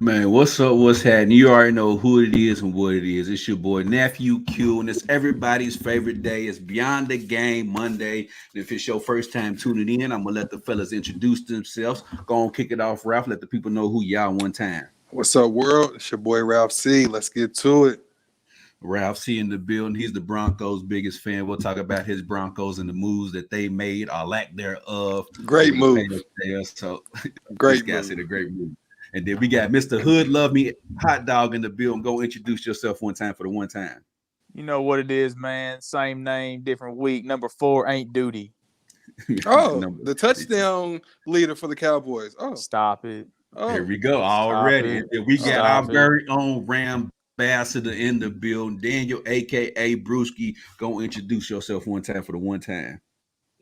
Man, what's up? What's happening? You already know who it is and what it is. It's your boy Nephew Q, and it's everybody's favorite day. It's Beyond the Game Monday. And if it's your first time tuning in, I'm gonna let the fellas introduce themselves. Go on, kick it off, Ralph. Let the people know who y'all one time. What's up, world? It's your boy Ralph C. Let's get to it. Ralph C in the building. He's the Broncos' biggest fan. We'll talk about his Broncos and the moves that they made or lack thereof Great over the move. past year. So this Great guy said move. a great move. And then we got Mr. Hood Love Me Hot Dog in the building. Go introduce yourself one time for the one time. You know what it is, man. Same name, different week. Number 4 ain't duty. Oh, Number. the touchdown leader for the Cowboys. Oh, Stop it. Here oh. we go Stop already. it. And then we got our Stop it. very own Ram ambassador in the building, Daniel, aka Brewski. Go introduce yourself one time for the one time.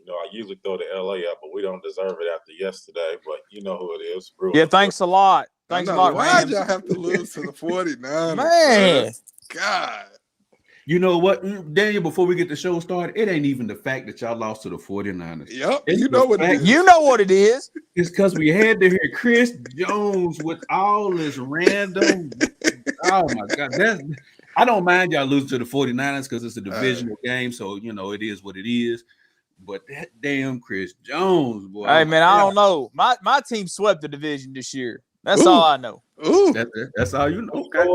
I usually throw the LA up, but we don't deserve it after yesterday. But you know who it is. Bruce. Yeah, thanks a lot. Thanks a lot, Why'd Rams. y'all have to lose to the 49ers? Man. God. You know what, Daniel, before we get the show started, it ain't even the fact that y'all lost to the 49ers. Yep. It's You know the what it fact- is. You know what it is. It's because we had to hear Chris Jones with all this random. Oh my God. I don't mind y'all losing to the 49ers because it's a divisional game. So, it is what it is. But that damn Chris Jones, boy. Hey, man, I don't know. My team swept the division this year. That's Ooh. all I know. Ooh. That's all you know. Okay.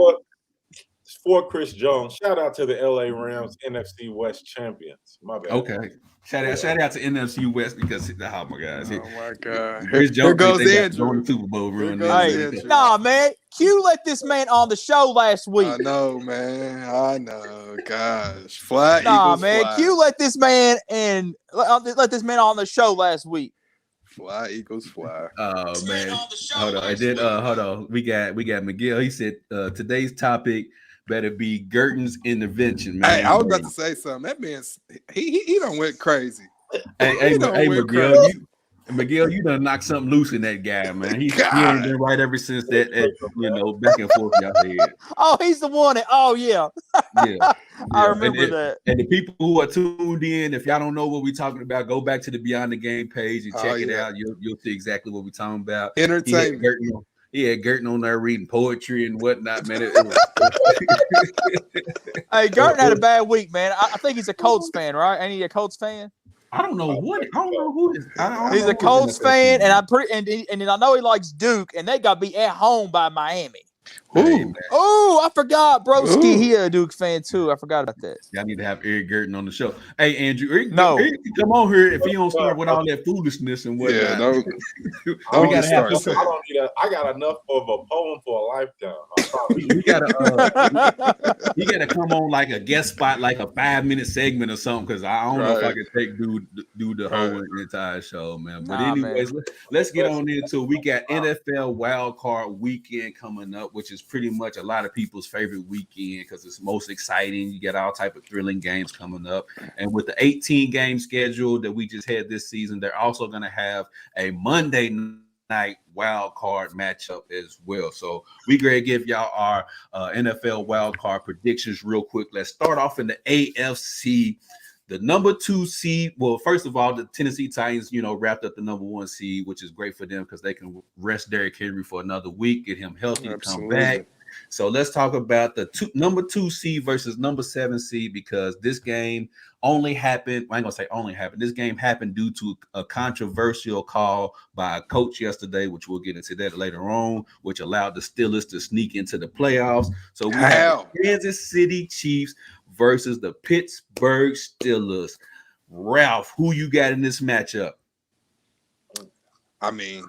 For Chris Jones, shout out to the LA Rams, NFC West champions. My bad. Okay. Shout out to NFC West because oh my gosh. Oh, my God. Chris Here Jones goes think they got Andrew. going to Super Bowl run. goes Hey, Andrew. nah, man. Q let this man on the show last week. I know, man. I know. Gosh. Fly, Nah, Eagles, man. fly. Q let this man let this man on the show last week. Fly, Eagles, fly. Oh man. Hold on. And then hold on. We got Miguel. He said today's topic better be Gerton's intervention, man. Hey, I was about to say something. That man's he done went crazy. Hey, done went Miguel, crazy. you done knocked something loose in that guy, man. He God. ain't been right ever since that, back and forth y'all had. Oh, he's the one. Oh, yeah. Yeah. I remember and, that. And the people who are tuned in, if y'all don't know what we're talking about, go back to the Beyond the Game page and check it out. You'll see exactly what we're talking about. Entertainment. He had Gerton on there reading poetry and whatnot, man. Hey, Garton had a bad week, man. I think he's a Colts fan, right? Ain't he a Colts fan? I don't know who is. He's a Colts fan, and and I know he likes Duke, and they got beat at home by Miami. Ooh. Oh, I forgot, Broski. Ooh. He a Duke fan too. I forgot about that. Y'all need to have Eric Gerton on the show. Hey, Andrew, Eric, No. Eric, come on here if he don't start with all that foolishness and whatnot. Yeah, no. We gotta have I don't need that. I got enough of a poem for a lifetime. You gotta come on like a guest spot, like a 5-minute segment or something, because I don't know if I can take do the whole entire show, man. But anyways, let's get on into it. We got NFL Wildcard weekend coming up, which is pretty much a lot of people's favorite weekend because it's most exciting. You get all type of thrilling games coming up, and with the 18 game schedule that we just had this season, they're also going to have a Monday night wild card matchup as well. So we gonna give y'all our NFL wild card predictions real quick. Let's start off in the AFC. The number 2 seed. Well, first of all, the Tennessee Titans, wrapped up the number 1 seed, which is great for them because they can rest Derrick Henry for another week, get him healthy, come back. So let's talk about the number 2 seed versus number 7 seed because this game only happened. I ain't gonna say only happened. This game happened due to a controversial call by a coach yesterday, which we'll get into that later on, which allowed the Steelers to sneak into the playoffs. So we have the Kansas City Chiefs versus the Pittsburgh Steelers. Ralph, who you got in this matchup? I mean,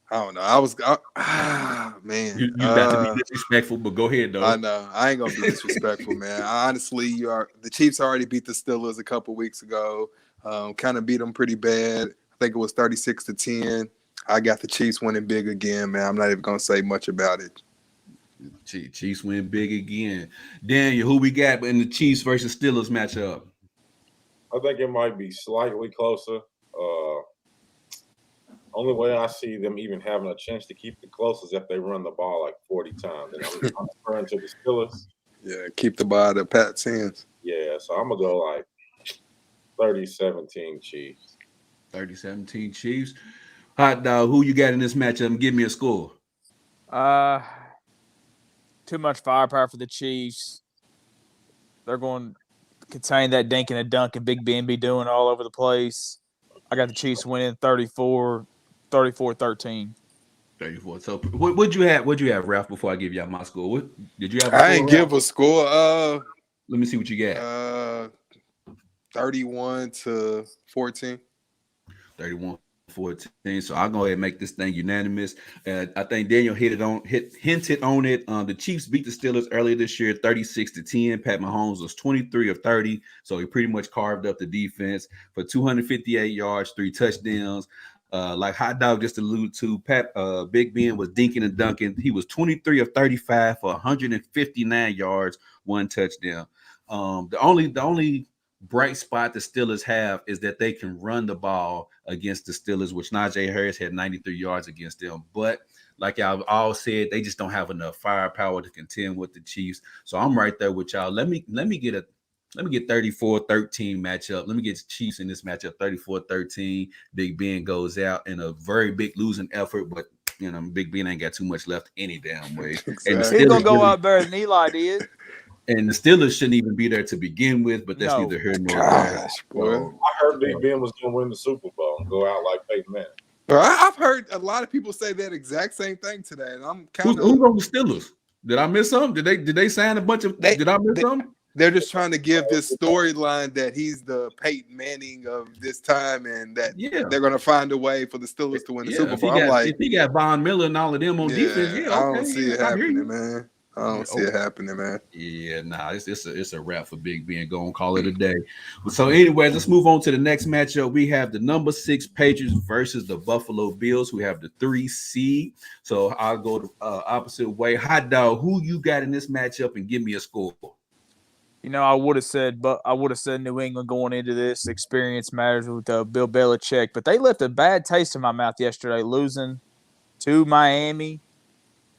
I don't know. Man. You got to be disrespectful, but go ahead, though. I know. I ain't going to be disrespectful, man. Honestly, the Chiefs already beat the Steelers a couple weeks ago. Kind of beat them pretty bad. I think it was 36-10. I got the Chiefs winning big again, man. I'm not even going to say much about it. Chiefs win big again. Daniel, who we got in the Chiefs versus Steelers matchup? I think it might be slightly closer. Only way I see them even having a chance to keep it close is if they run the ball like 40 times. And I'm referring to the Steelers. Yeah, keep the ball to Pat's hands. Yeah, so I'm going to go like 30-17 Chiefs. 30-17 Chiefs. Hot dog, who you got in this matchup? And give me a score. Too much firepower for the Chiefs. They're going to contain that dink and a dunk and Big Ben be doing all over the place. I got the Chiefs winning 34-13. 34. So what'd you have, Ralph, before I give y'all my score? What did you have? I ain't give a score. Let me see what you got. 31-14. 31-14. So I'll go ahead and make this thing unanimous. I think Daniel hinted on it. The Chiefs beat the Steelers earlier this year, 36-10. Pat Mahomes was 23 of 30, so he pretty much carved up the defense for 258 yards, 3 touchdowns. Like Hot Dog just alluded to, Big Ben was dinking and dunking. He was 23 of 35 for 159 yards, 1 touchdown. The only bright spot the Steelers have is that they can run the ball against the Steelers, which Najee Harris had 93 yards against them. But like y'all all said, they just don't have enough firepower to contend with the Chiefs. So I'm right there with y'all. Let me get 34-13 matchup. Let me get the Chiefs in this matchup 34-13. Big Ben goes out in a very big losing effort, but Big Ben ain't got too much left any damn way. Exactly. And He's gonna go out better than Eli did. And the Steelers shouldn't even be there to begin with, but that's neither here nor there. Boy. I heard Big Ben was going to win the Super Bowl and go out like Peyton Manning. Bro, I've heard a lot of people say that exact same thing today, and I'm kind of. Who's on the Steelers? Did I miss something? Did they sign a bunch of? Did I miss something? They're just trying to give this storyline that he's the Peyton Manning of this time, and that they're going to find a way for the Steelers to win the Super Bowl. If he got Von Miller and all of them on defense, I don't see it happening, man. I don't see it happening, man. Yeah, it's a wrap for Big Ben. Go and call it a day. So, anyways, let's move on to the next matchup. We have the number 6 Patriots versus the Buffalo Bills, who have the 3 seed. So I'll go the opposite way. Hot Dog, who you got in this matchup, and give me a score. I would have said New England going into this. Experience matters with Bill Belichick, but they left a bad taste in my mouth yesterday, losing to Miami.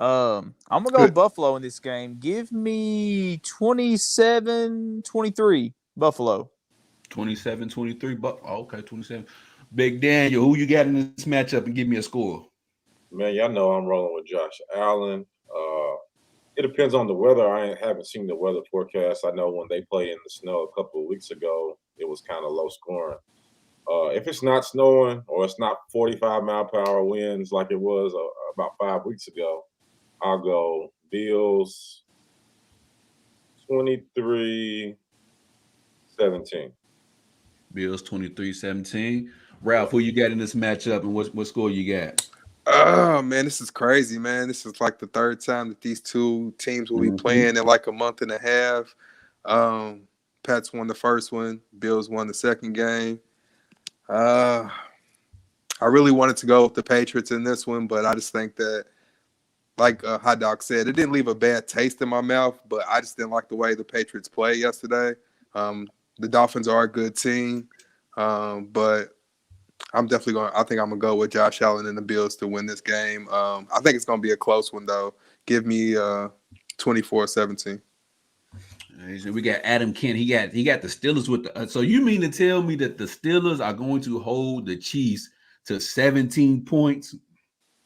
I'm going to go Buffalo in this game. Give me 27-23 Buffalo. 27-23. Okay, 27. Big Daniel, who you got in this matchup, and give me a score. Man, y'all know I'm rolling with Josh Allen. It depends on the weather. I haven't seen the weather forecast. I know when they played in the snow a couple of weeks ago, it was kind of low scoring. If it's not snowing or it's not 45-mile-per-hour winds like it was about 5 weeks ago, I'll go Bills 23-17. Bills 23-17. Ralph, who you got in this matchup, and what score you got? Oh, man, this is crazy, man. This is like the third time that these two teams will be playing in like a month and a half. Pats won the first one. Bills won the second game. I really wanted to go with the Patriots in this one, but I just think that, like Hot Dog said, it didn't leave a bad taste in my mouth, but I just didn't like the way the Patriots played yesterday. The Dolphins are a good team, but I think I'm going to go with Josh Allen and the Bills to win this game. I think it's going to be a close one, though. Give me 24-17. We got Adam Kent. He got the Steelers with the. So you mean to tell me that the Steelers are going to hold the Chiefs to 17 points?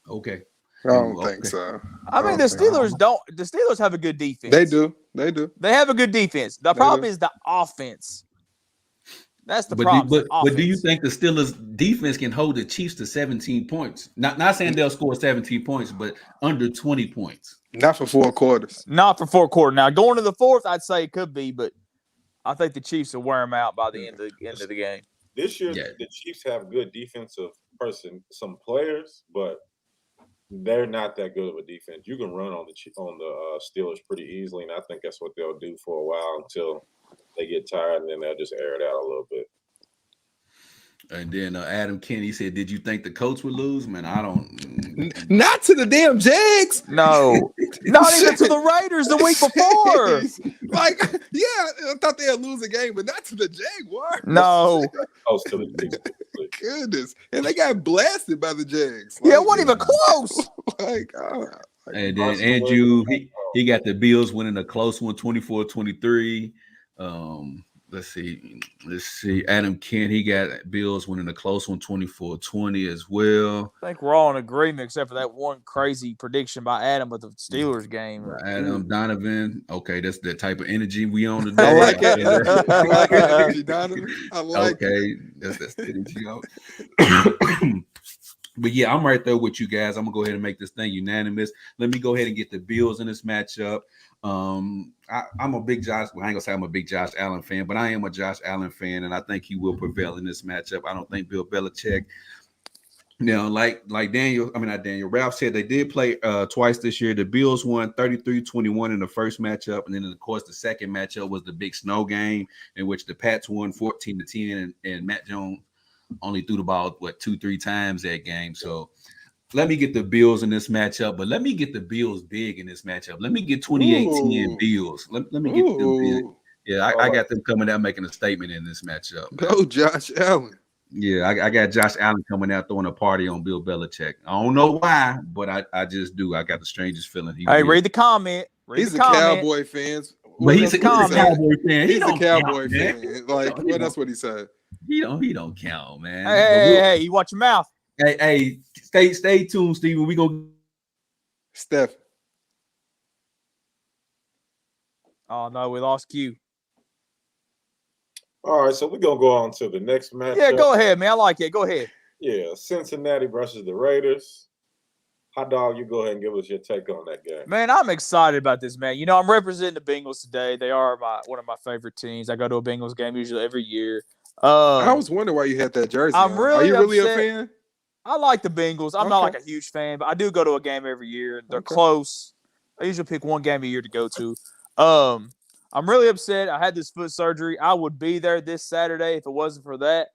Okay. I don't think so. I mean, the Steelers don't. The Steelers have a good defense. They do. They have a good defense. The problem is the offense. That's the problem. But do you think the Steelers defense can hold the Chiefs to 17 points? Not saying they'll score 17 points, but under 20 points. Not for 4 quarters. Not for 4 quarters. Now going to the fourth, I'd say it could be, but I think the Chiefs will wear them out by the end of the game. This year, the Chiefs have good defensive some players, but they're not that good of a defense. You can run on the Steelers pretty easily, and I think that's what they'll do for a while until they get tired, and then they'll just air it out a little bit. And then Adam Kennedy said, "Did you think the Colts would lose?" Man, I don't. Not to the damn Jags. No, not even to the Raiders the week before. I thought they'd lose a game, but not to the Jaguars. No. Goodness, and they got blasted by the Jags. It wasn't even close. And then Andrew, he got the Bills winning a close one, 24-23. Let's see. Adam Kent, he got Bills winning a close one, 24-20 as well. I think we're all in agreement except for that one crazy prediction by Adam with the Steelers game. Adam Donovan. Okay, that's the type of energy we on today. I like it. I like it, energy, Donovan. I like it. Okay, that's the energy. But yeah, I'm right there with you guys. I'm gonna go ahead and make this thing unanimous. Let me go ahead and get the Bills in this matchup. I'm a big Josh. Well, I ain't gonna say I'm a big Josh Allen fan, but I am a Josh Allen fan, and I think he will prevail in this matchup. I don't think Bill Belichick. Like Ralph said, they did play twice this year. The Bills won 33-21 in the first matchup, and then of course the second matchup was the big snow game in which the Pats won 14-10, and Matt Jones only threw the ball 2-3 times that game. So let me get the Bills in this matchup, but let me get the Bills big in this matchup. Let me get 28-10 Bills. Let me get them big. Yeah, I got them coming out making a statement in this matchup. Go Josh Allen. Yeah, I got Josh Allen coming out throwing a party on Bill Belichick. I don't know why, but I just do. I got the strangest feeling. Read the comment. He's a Cowboy fan. But he's a Cowboy fan. He's a Cowboy fan. Like, that's what he said. He don't count, man. Hey, you watch your mouth. Hey, stay tuned, Steven. We gonna Steph. Oh no, we lost Q. All right, so we're gonna go on to the next match. Yeah, go ahead, man. I like it. Go ahead. Yeah, Cincinnati versus the Raiders. Hot dog, you go ahead and give us your take on that game. Man, I'm excited about this, man. I'm representing the Bengals today. They are one of my favorite teams. I go to a Bengals game usually every year. I was wondering why you had that jersey. Are you really a fan? I like the Bengals. I'm not like a huge fan, but I do go to a game every year. They're close. I usually pick one game a year to go to. I'm really upset. I had this foot surgery. I would be there this Saturday if it wasn't for that.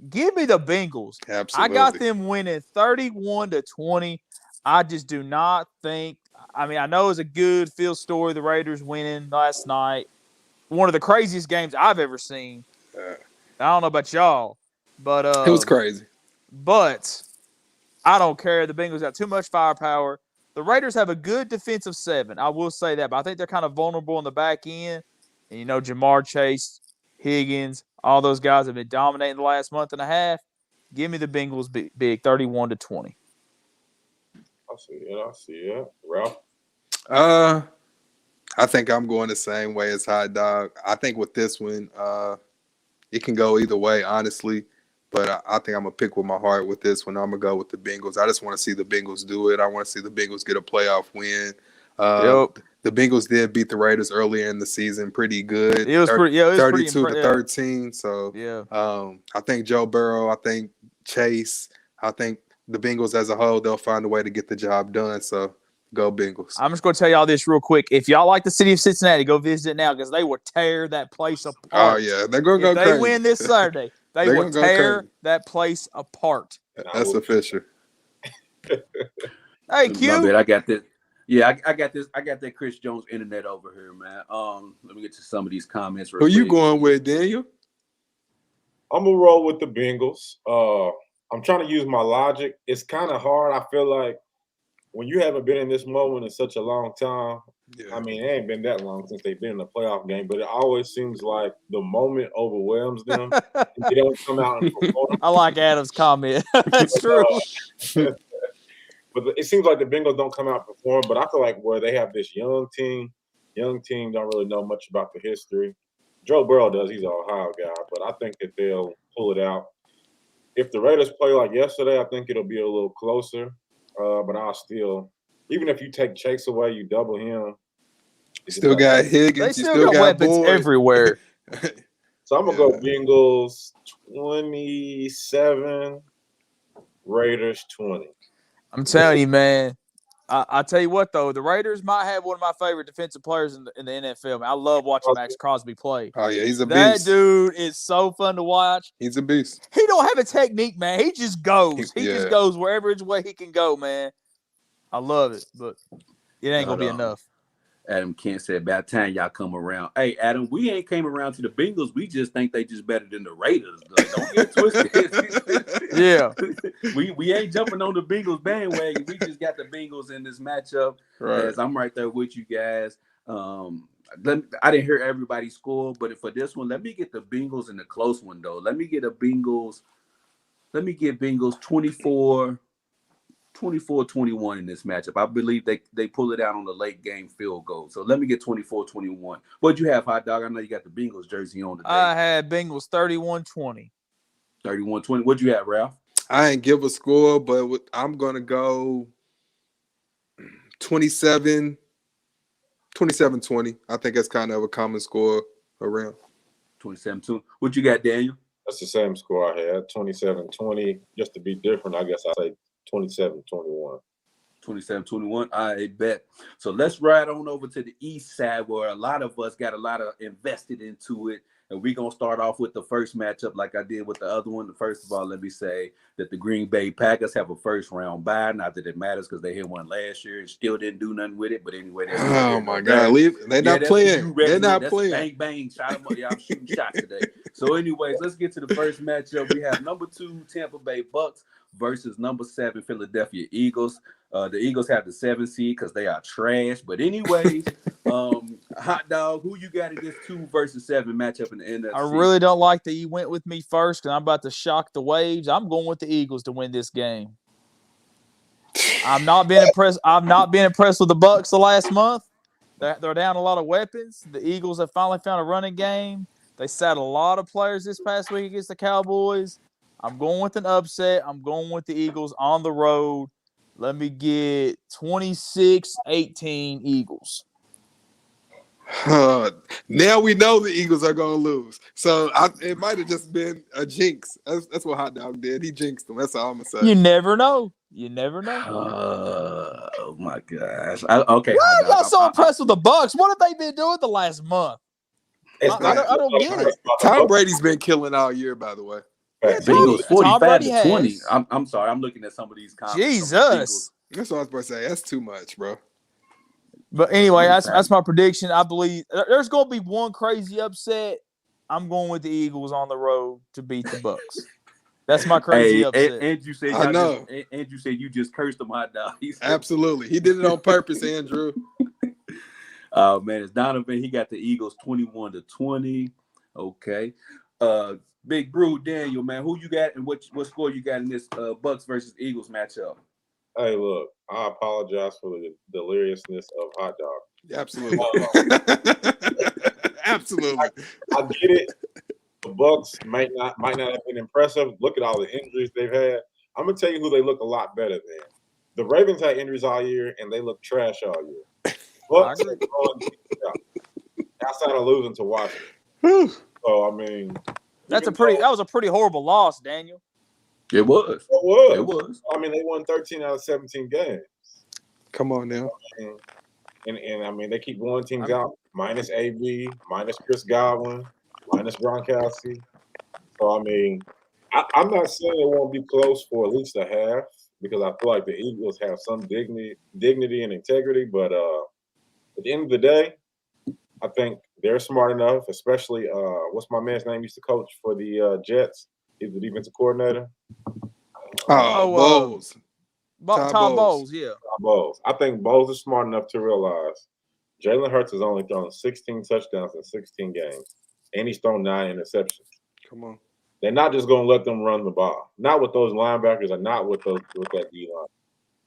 Give me the Bengals. Absolutely. I got them winning 31-20. I just do not think – I mean, I know it's a good field story, the Raiders winning last night. One of the craziest games I've ever seen. I don't know about y'all, but it was crazy. But I don't care. The Bengals got too much firepower. The Raiders have a good defensive seven. I will say that, but I think they're kind of vulnerable on the back end. And, Jamar Chase, Higgins, all those guys have been dominating the last month and a half. Give me the Bengals big 31-20. I see it. Ralph? I think I'm going the same way as Hot Dog. I think with this one, it can go either way, honestly. But I think I'm going to pick with my heart with this one. I'm going to go with the Bengals. I just want to see the Bengals do it. I want to see the Bengals get a playoff win. The Bengals did beat the Raiders earlier in the season pretty good. It was 32-13. So yeah. I think Joe Burrow, I think Chase, I think the Bengals as a whole, they'll find a way to get the job done. So go Bengals. I'm just going to tell y'all this real quick. If y'all like the city of Cincinnati, go visit it now because they will tear that place apart. Oh, yeah. They're going to go crazy. If they win this Saturday, they will tear that place apart. That's official. Hey, Q. My bad, I got this. Yeah, I got this. I got that Chris Jones internet over here, man. Let me get to some of these comments. Who you going with, Daniel? I'm gonna roll with the Bengals. I'm trying to use my logic. It's kind of hard. I feel like when you haven't been in this moment in such a long time. Yeah. I mean, it ain't been that long since they've been in a playoff game, but it always seems like the moment overwhelms them. And they don't come out and perform. I like Adam's comment. That's true. But it seems like the Bengals don't come out and perform. But I feel like where they have this young team don't really know much about the history. Joe Burrow does. He's an Ohio guy. But I think that they'll pull it out. If the Raiders play like yesterday, I think it'll be a little closer. But I'll still – even if you take Chase away, you double him. Still got Higgins. They still got weapons everywhere. So I'm going to go Bengals 27, Raiders 20. I'm telling you, man. I tell you what, though, the Raiders might have one of my favorite defensive players in the NFL. Man, I love watching Max Crosby play. Oh, yeah, he's a beast. That dude is so fun to watch. He's a beast. He don't have a technique, man. He just goes. He just goes wherever his way he can go, man. I love it, but it ain't going to be enough. Adam Kent said, by the time y'all come around. Hey, Adam, we ain't came around to the Bengals. We just think they just better than the Raiders. Don't get twisted. Yeah. We ain't jumping on the Bengals bandwagon. We just got the Bengals in this matchup. Right. As I'm right there with you guys. I didn't hear everybody score, but for this one, let me get the Bengals in the close one though. Let me get Bengals 24-21 in this matchup. I believe they pull it out on the late game field goal. So let me get 24-21. What'd you have, Hot Dog? I know you got the Bengals jersey on today. I had Bengals 31-20. 31-20. What'd you have, Ralph? I ain't give a score, but I'm going to go 27-20. I think that's kind of a common score around. 27-2. What you got, Daniel? That's the same score I had, 27-20. Just to be different, I guess I say 27-21. 27-21. I bet. So let's ride on over to the east side where a lot of us got a lot of invested into it. And we're going to start off with the first matchup like I did with the other one. First of all, let me say that the Green Bay Packers have a first-round bye. Not that it matters because they hit one last year and still didn't do nothing with it. But anyway. Oh, my God. They're not playing. They're not playing. Bang, bang. Shot them up. Y'all shooting shots today. So anyways, let's get to the first matchup. We have number 2 Tampa Bay Bucks versus number 7 Philadelphia Eagles. The Eagles have the 7th seed because they are trash. But anyways, Hot Dog, who you got in this 2 versus 7 matchup in the NFC? I really don't like that you went with me first because I'm about to shock the waves. I'm going with the Eagles to win this game. I've not been impressed with the Bucks the last month. They're down a lot of weapons. The Eagles have finally found a running game. They sat a lot of players this past week against the Cowboys. I'm going with an upset. I'm going with the Eagles on the road. Let me get 26-18 Eagles. Now we know the Eagles are going to lose. So it might have just been a jinx. That's what Hot Dog did. He jinxed them. That's all I'm going to say. You never know. Oh, my gosh. Okay. Why are y'all so impressed with the Bucks? What have they been doing the last month? I don't get it. Tom Brady's been killing all year, by the way. Bengals 45-20. I'm sorry. I'm looking at some of these comments. Jesus. That's what I was about to say. That's too much, bro. But anyway, that's my prediction. I believe there's going to be one crazy upset. I'm going with the Eagles on the road to beat the Bucks. That's my crazy upset. And you said I know. And you said you just cursed him, Hot Dog. Absolutely. He did it on purpose, Andrew. Oh, man. It's Donovan. He got the Eagles 21-20. Okay. Big Brew, Daniel, man, who you got and what score you got in this Bucks versus Eagles matchup? Hey, look, I apologize for the deliriousness of Hot Dog. Absolutely. Absolutely. I get it. The Bucks might not have been impressive. Look at all the injuries they've had. I'm gonna tell you who they look a lot better than. The Ravens had injuries all year and they look trash all year. Bucks outside of losing to Washington. So I mean. That was a pretty horrible loss, Daniel. It was. It was. I mean, they won 13 out of 17 games. Come on now. And I mean, they keep blowing teams out. Minus AB, minus Chris Godwin, minus Gronkowski. So I mean, I'm not saying it won't be close for at least a half because I feel like the Eagles have some dignity and integrity. But at the end of the day, I think they're smart enough, especially what's my man's name used to coach for the Jets? He's the defensive coordinator. Bowles. Tom Bowles, yeah. Tom Bowles. I think Bowles is smart enough to realize Jalen Hurts has only thrown 16 touchdowns in 16 games, and he's thrown 9 interceptions. Come on. They're not just going to let them run the ball. Not with those linebackers and not with that D-line.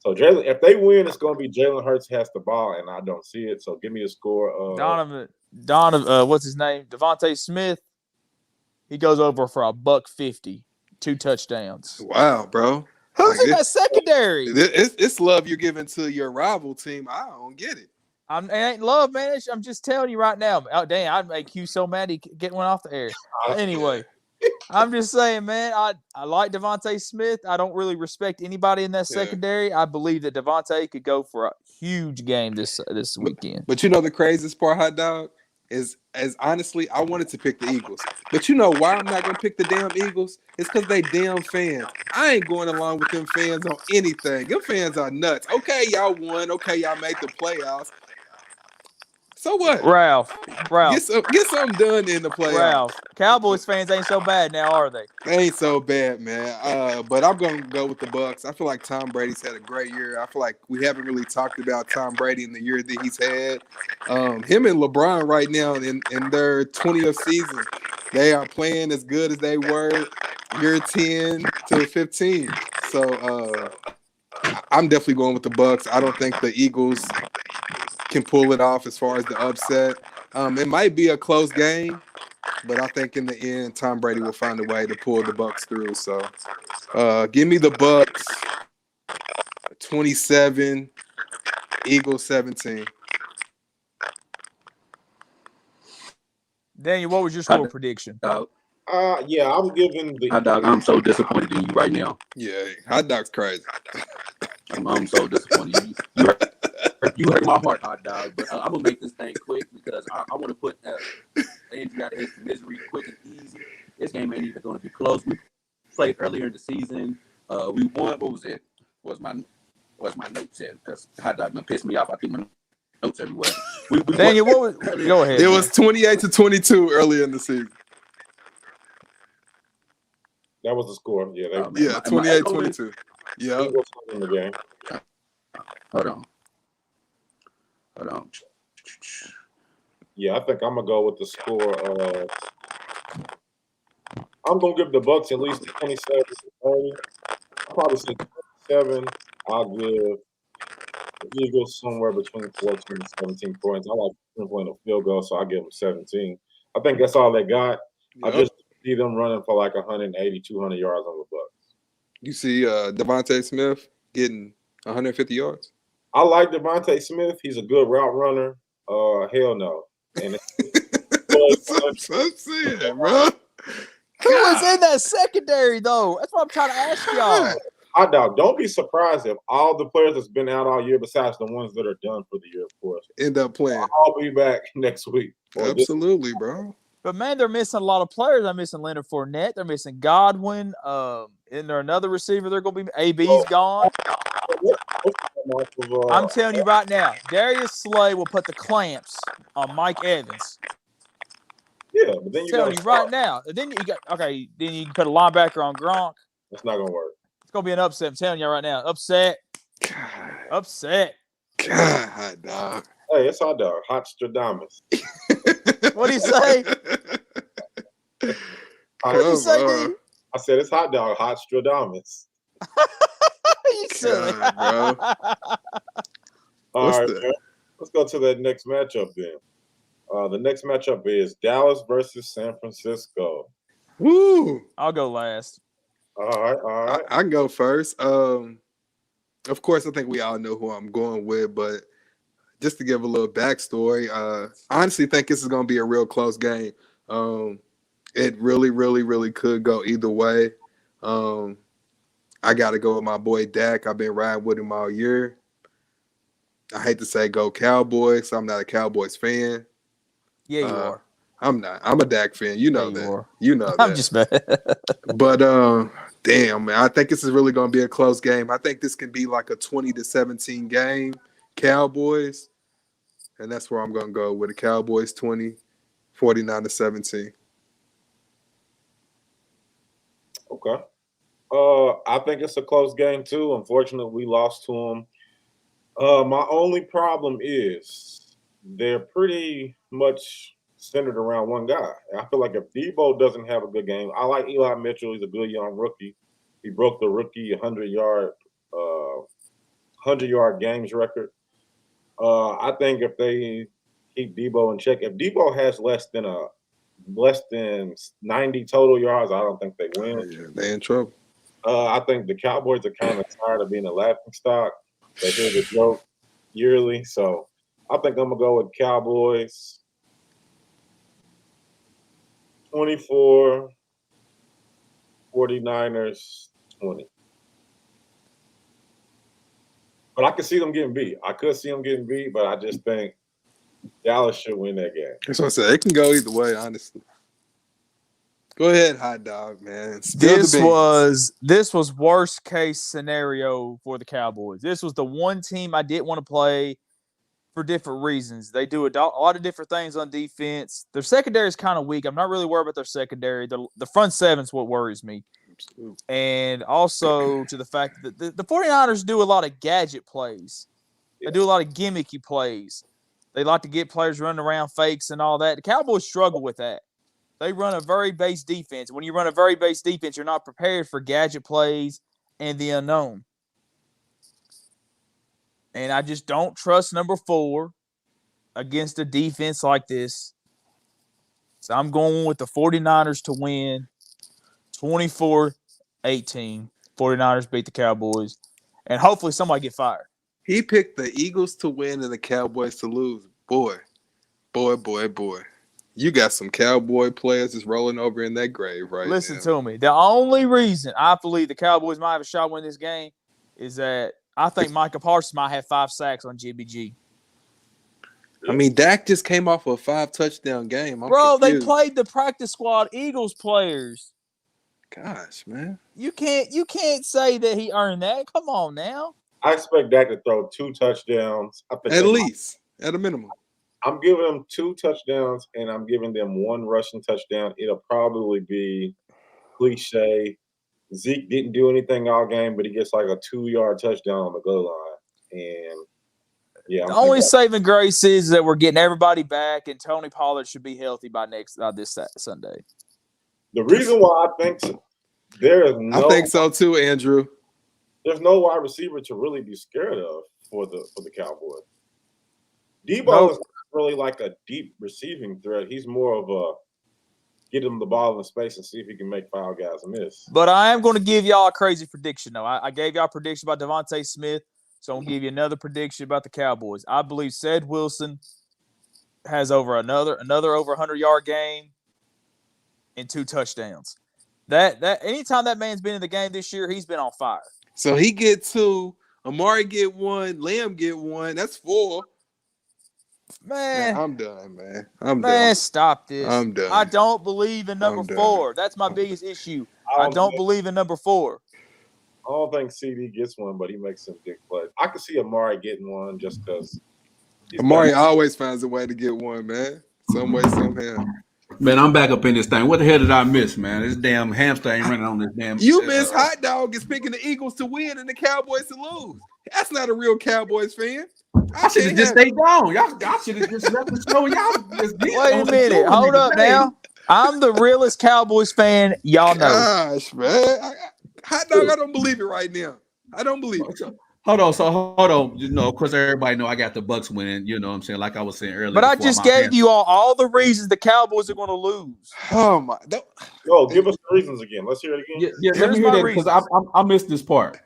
So, Jalen, if they win, it's going to be Jalen Hurts has the ball, and I don't see it. So, give me a score. Donovan, what's his name? Devontae Smith. He goes over for $150, 2 touchdowns. Wow, bro. Who's in that secondary? It's love you're giving to your rival team. I don't get it. It ain't love, man. I'm just telling you right now. Oh, dang, I'd make you so mad he get one off the air. Anyway, I'm just saying, man, I like Devontae Smith. I don't really respect anybody in that secondary. I believe that Devontae could go for a huge game this weekend. But you know the craziest part, Hot Dog, is as honestly, I wanted to pick the Eagles. But you know why I'm not going to pick the damn Eagles? It's because they damn fans. I ain't going along with them fans on anything. Them fans are nuts. Okay, y'all won. Okay, y'all made the playoffs. So what? Ralph. Get something done in the playoffs. Ralph. Cowboys fans ain't so bad now, are they? They ain't so bad, man. But I'm gonna go with the Bucks. I feel like Tom Brady's had a great year. I feel like we haven't really talked about Tom Brady in the year that he's had. Him and LeBron right now in their 20th season, they are playing as good as they were year 10 to 15. So I'm definitely going with the Bucks. I don't think the Eagles can pull it off as far as the upset. It might be a close game, but I think in the end, Tom Brady will find a way to pull the Bucks through. So, give me the Bucks 27, Eagles 17. Daniel, what was your score prediction? Yeah, I'm giving the Hot dog. I'm so disappointed in you right now. Yeah, hot dog's crazy. I'm so disappointed. You hurt my heart, hot dog. But I'm gonna make this thing quick because I want to put Andrew out of his misery quick and easy. This game ain't even going to be close. We played earlier in the season. We won. What was it? What's my notes at? Because hot dog gonna piss me off. I think my notes everywhere. Daniel, what was? Go ahead. It was 28-22 earlier in the season. that was the score. Yeah, Yeah, 28-22. Yeah. Eagles in the game. Hold on. Yeah, I think I'm gonna go with the score. I'm gonna give the Bucks at least 27 to 30. I'll probably say 27. I'll give the Eagles somewhere between 14 and 17 points. I like them playing a field goal, so I'll give them 17. I think that's all they got. Yep. I just see them running for like 180, 200 yards on the Bucks. You see Devontae Smith getting 150 yards? I like Devontae Smith. He's a good route runner. Hell no. And That's what I'm saying, bro. Who was in that secondary, though? That's what I'm trying to ask y'all. Hot dog, don't be surprised if all the players that's been out all year, besides the ones that are done for the year, of course, End up playing. I'll be back next week. Absolutely, bro. But, man, they're missing a lot of players. They're missing Leonard Fournette. They're missing Godwin. Isn't there another receiver they're going to be? AB's gone. I'm telling you right now, Darius Slay will put the clamps on Mike Evans. Yeah, but then I'm telling you right now. Then you got then you can put a linebacker on Gronk. It's not gonna work. It's gonna be an upset. I'm telling you right now. Upset. Upset. God, hot dog. Hey, it's hot dog. Hot Stradamus. What do you say? What do you say, D? I said it's hot dog. Hot Stradamus. You silly. God, bro. All right, man. Let's go to that next matchup then. The next matchup is Dallas versus San Francisco. Woo! I'll go last. All right. I can go first. Of course, I think we all know who I'm going with, but just to give a little backstory, I honestly think this is going to be a real close game. It really, really, really could go either way. I got to go with my boy Dak. I've been riding with him all year. I hate to say go Cowboys. I'm not a Cowboys fan. Yeah, you are. I'm not. I'm a Dak fan. You know that. You know that. I'm just mad. But damn, man, I think this is really going to be a close game. I think this can be like a 20-17 game, Cowboys, and that's where I'm going to go with the Cowboys 20, 49-17. Okay. I think it's a close game too. Unfortunately, we lost to them. My only problem is they're pretty much centered around one guy. I feel like if Debo doesn't have a good game, I like Eli Mitchell. He's a good young rookie. He broke the rookie 100-yard games record. I think if they keep Debo in check, if Debo has less than 90 total yards, I don't think they win. Yeah, they're in trouble. I think the Cowboys are kind of tired of being a laughing stock. They hear the joke yearly, so I think I'm gonna go with Cowboys 24, 49ers 20. But I could see them getting beat. But I just think Dallas should win that game. That's what I said. It can go either way, honestly. Go ahead, hot dog, man. This was worst case scenario for the Cowboys. This was the one team I didn't want to play. for different reasons. They do a lot of different things on defense. Their secondary is kind of weak. I'm not really worried about their secondary. The front seven's what worries me. Absolutely. And also to the fact that the 49ers do a lot of gadget plays. They do a lot of gimmicky plays. They like to get players running around fakes and all that. The Cowboys struggle with that. They run a very base defense. When you run a very base defense, you're not prepared for gadget plays and the unknown. And I just don't trust number 4 against a defense like this. So I'm going with the 49ers to win 24-18. 49ers beat the Cowboys. And hopefully somebody get fired. He picked the Eagles to win and the Cowboys to lose. Boy. You got some Cowboy players just rolling over in that grave right now. Listen to me. The only reason I believe the Cowboys might have a shot to win this game is that I think Micah Parsons might have 5 sacks on GBG. I mean, Dak just came off a 5-touchdown game. Bro, they played the practice squad Eagles players. Gosh, man. You can't say that he earned that. Come on now. I expect Dak to throw 2 touchdowns. At least, at a minimum. I'm giving them 2 touchdowns, and I'm giving them 1 rushing touchdown. It'll probably be cliche. Zeke didn't do anything all game, but he gets like a 2-yard touchdown on the goal line. And yeah, the only saving grace is that we're getting everybody back, and Tony Pollard should be healthy by this Sunday. The reason why I think so, I think so too, Andrew. There's no wide receiver to really be scared of for the Cowboys. Debo is not really like a deep receiving threat. He's more of a get him the ball in space and see if he can make foul guys miss. But I am going to give y'all a crazy prediction, though. I gave y'all a prediction about Devontae Smith, so I'm going to give you another prediction about the Cowboys. I believe Ced Wilson has over another over 100-yard game and 2 touchdowns. That anytime that man's been in the game this year, he's been on fire. So he get 2, Amari get 1, Lamb get 1. That's 4. Man, I'm done, man. I'm done. Stop this. I'm done. I don't believe in number 4. That's my biggest issue. I don't believe in number 4. I don't think CD gets 1, but he makes some big plays. I could see Amari getting 1 just because. Amari always finds a way to get 1, man. Some way, somehow. Man, I'm back up in this thing. What the hell did I miss, man? This damn hamster ain't running on this damn. You miss Hot Dog is picking the Eagles to win and the Cowboys to lose. That's not a real Cowboys fan. I should have just stayed gone. Y'all should have just left the show. Y'all just did. Wait a minute. Hold up now. I'm the realest Cowboys fan y'all know. Gosh, man. Hot Dog, I don't believe it right now. I don't believe it. Hold on. You know, of course, everybody know I got the Bucks winning. You know what I'm saying? Like I was saying earlier. But I just gave you all the reasons the Cowboys are going to lose. Oh, my. Give us the reasons again. Let's hear it again. Yeah, let me hear that because I missed this part.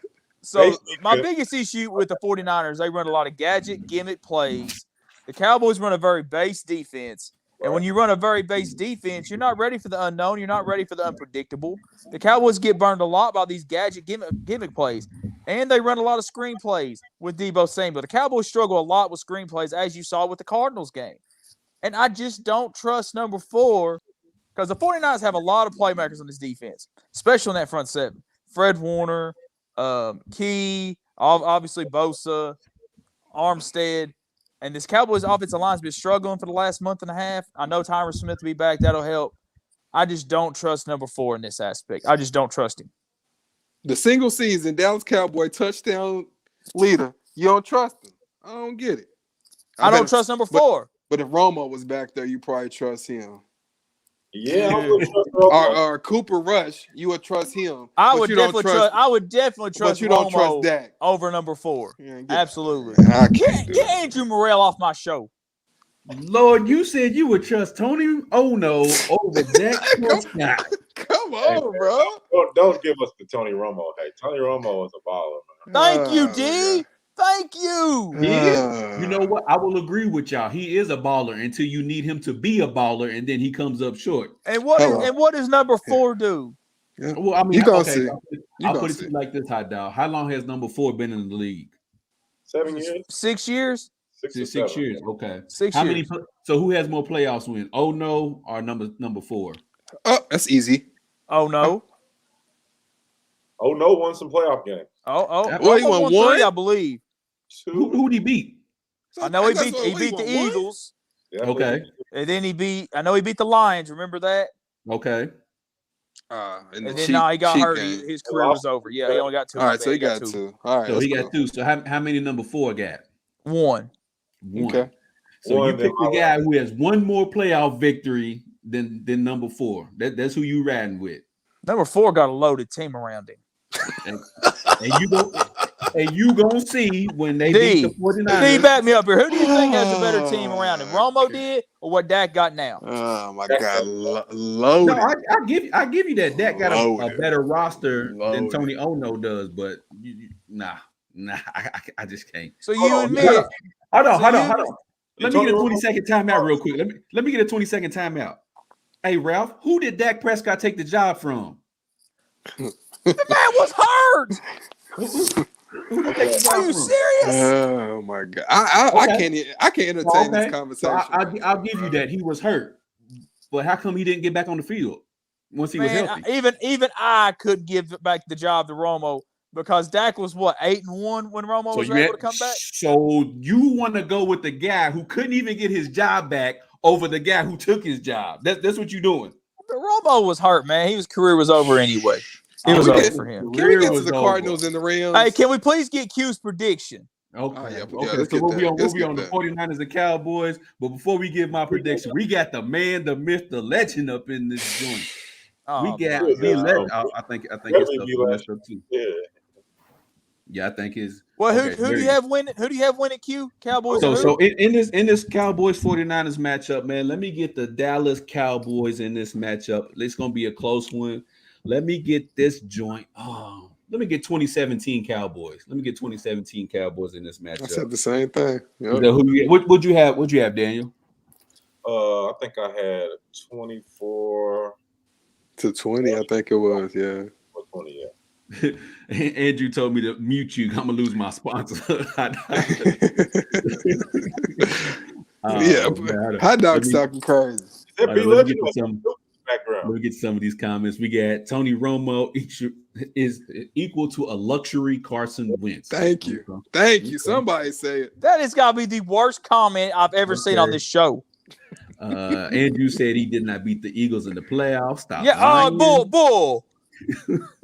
So my biggest issue with the 49ers, they run a lot of gadget, gimmick plays. The Cowboys run a very base defense. And when you run a very base defense, you're not ready for the unknown. You're not ready for the unpredictable. The Cowboys get burned a lot by these gadget gimmick plays. And they run a lot of screen plays with Debo Samuel. The Cowboys struggle a lot with screen plays, as you saw with the Cardinals game. And I just don't trust number 4 because the 49ers have a lot of playmakers on this defense, especially in that front 7. Fred Warner, Key, obviously Bosa, Armstead. And this Cowboys offensive line's been struggling for the last month and a half. I know Tyron Smith will be back. That'll help. I just don't trust number 4 in this aspect. I just don't trust him. The single season Dallas Cowboy touchdown leader, you don't trust him. I don't get it. I don't trust number 4. But if Romo was back there, you probably trust him. Yeah, I would trust Romo. Or Cooper Rush, you would trust him. I would definitely trust but you don't Romo trust Dak over number 4. Absolutely. Get Andrew Morrell off my show. Lord, you said you would trust Tony Ono over Dak Prescott. Come on, bro. Don't give us the Tony Romo. Hey, Tony Romo is a baller, man. Thank you, D. Thank you. You know what? I will agree with y'all. He is a baller until you need him to be a baller, and then he comes up short. And what does number 4 do? Yeah. Well, I mean, you gonna see. I'll put it to you like this, Hot Dog. How long has number 4 been in the league? 7 years. 6 years. 6 years. Okay. 6 How years. So who has more playoffs win? Oh no, or number 4? Oh, that's easy. Oh no. Oh no, won some playoff games. Well, he won 1, I believe. Who'd he beat? So I know he beat won the one? Eagles. Okay. And then he beat the Lions. Remember that? Okay. And then he got hurt. His career was over. Yeah, he only got 2. All right, so he got 2. All right, so he got 2. So how many number 4 got? 1. Okay. So you picked the guy who has one more playoff victory than number 4. That's who you riding with. Number 4 got a loaded team around him. And you gonna see when they beat the 49ers. D, back me up here. Who do you think has a better team around him? Romo did, or what Dak got now? Oh my God, loaded. No, I give you that. Dak got a better roster than Tony Ono does, but nah, I just can't. So you admit? Hold on. Let me get a 20-second timeout real quick. Let me get a 20-second timeout. Hey, Ralph, who did Dak Prescott take the job from? The man was hurt. Are you serious? Oh my God! I can't entertain this conversation. So I'll give you that he was hurt, but how come he didn't get back on the field once he was healthy? Even I could give back the job to Romo because Dak was 8-1 when Romo was able to come back. So you want to go with the guy who couldn't even get his job back over the guy who took his job? That's what you're doing. But Romo was hurt, man. His career was over anyway. It was over for him. Can we get to the Cardinals and the Rams? Hey, can we please get Q's prediction? Okay. So we'll be on the 49ers and Cowboys. But before we give my prediction, we got the man, the myth, the legend up in this joint. We got the legend. I think it's stuff too. Yeah, I think it's. Well, who do you have winning? Who do you have winning? Q Cowboys. So in this Cowboys 49ers matchup, man, let me get the Dallas Cowboys in this matchup. It's gonna be a close one. Let me get this joint. Let me get 2017 Cowboys. Let me get 2017 Cowboys in this matchup. I said the same thing. Yep. What'd you have? What'd you have, Daniel? I think I had 24 to 20. I think it was. Yeah. 20. Yeah. Andrew told me to mute you. I'm gonna lose my sponsor. Hot dog talking crazy. Let me get some of these comments. We got Tony Romo is equal to a luxury Carson Wentz. Thank you. Somebody say it. That has got to be the worst comment I've ever seen on this show. Andrew said he did not beat the Eagles in the plaplayoffs. Stop. Yeah. Bull.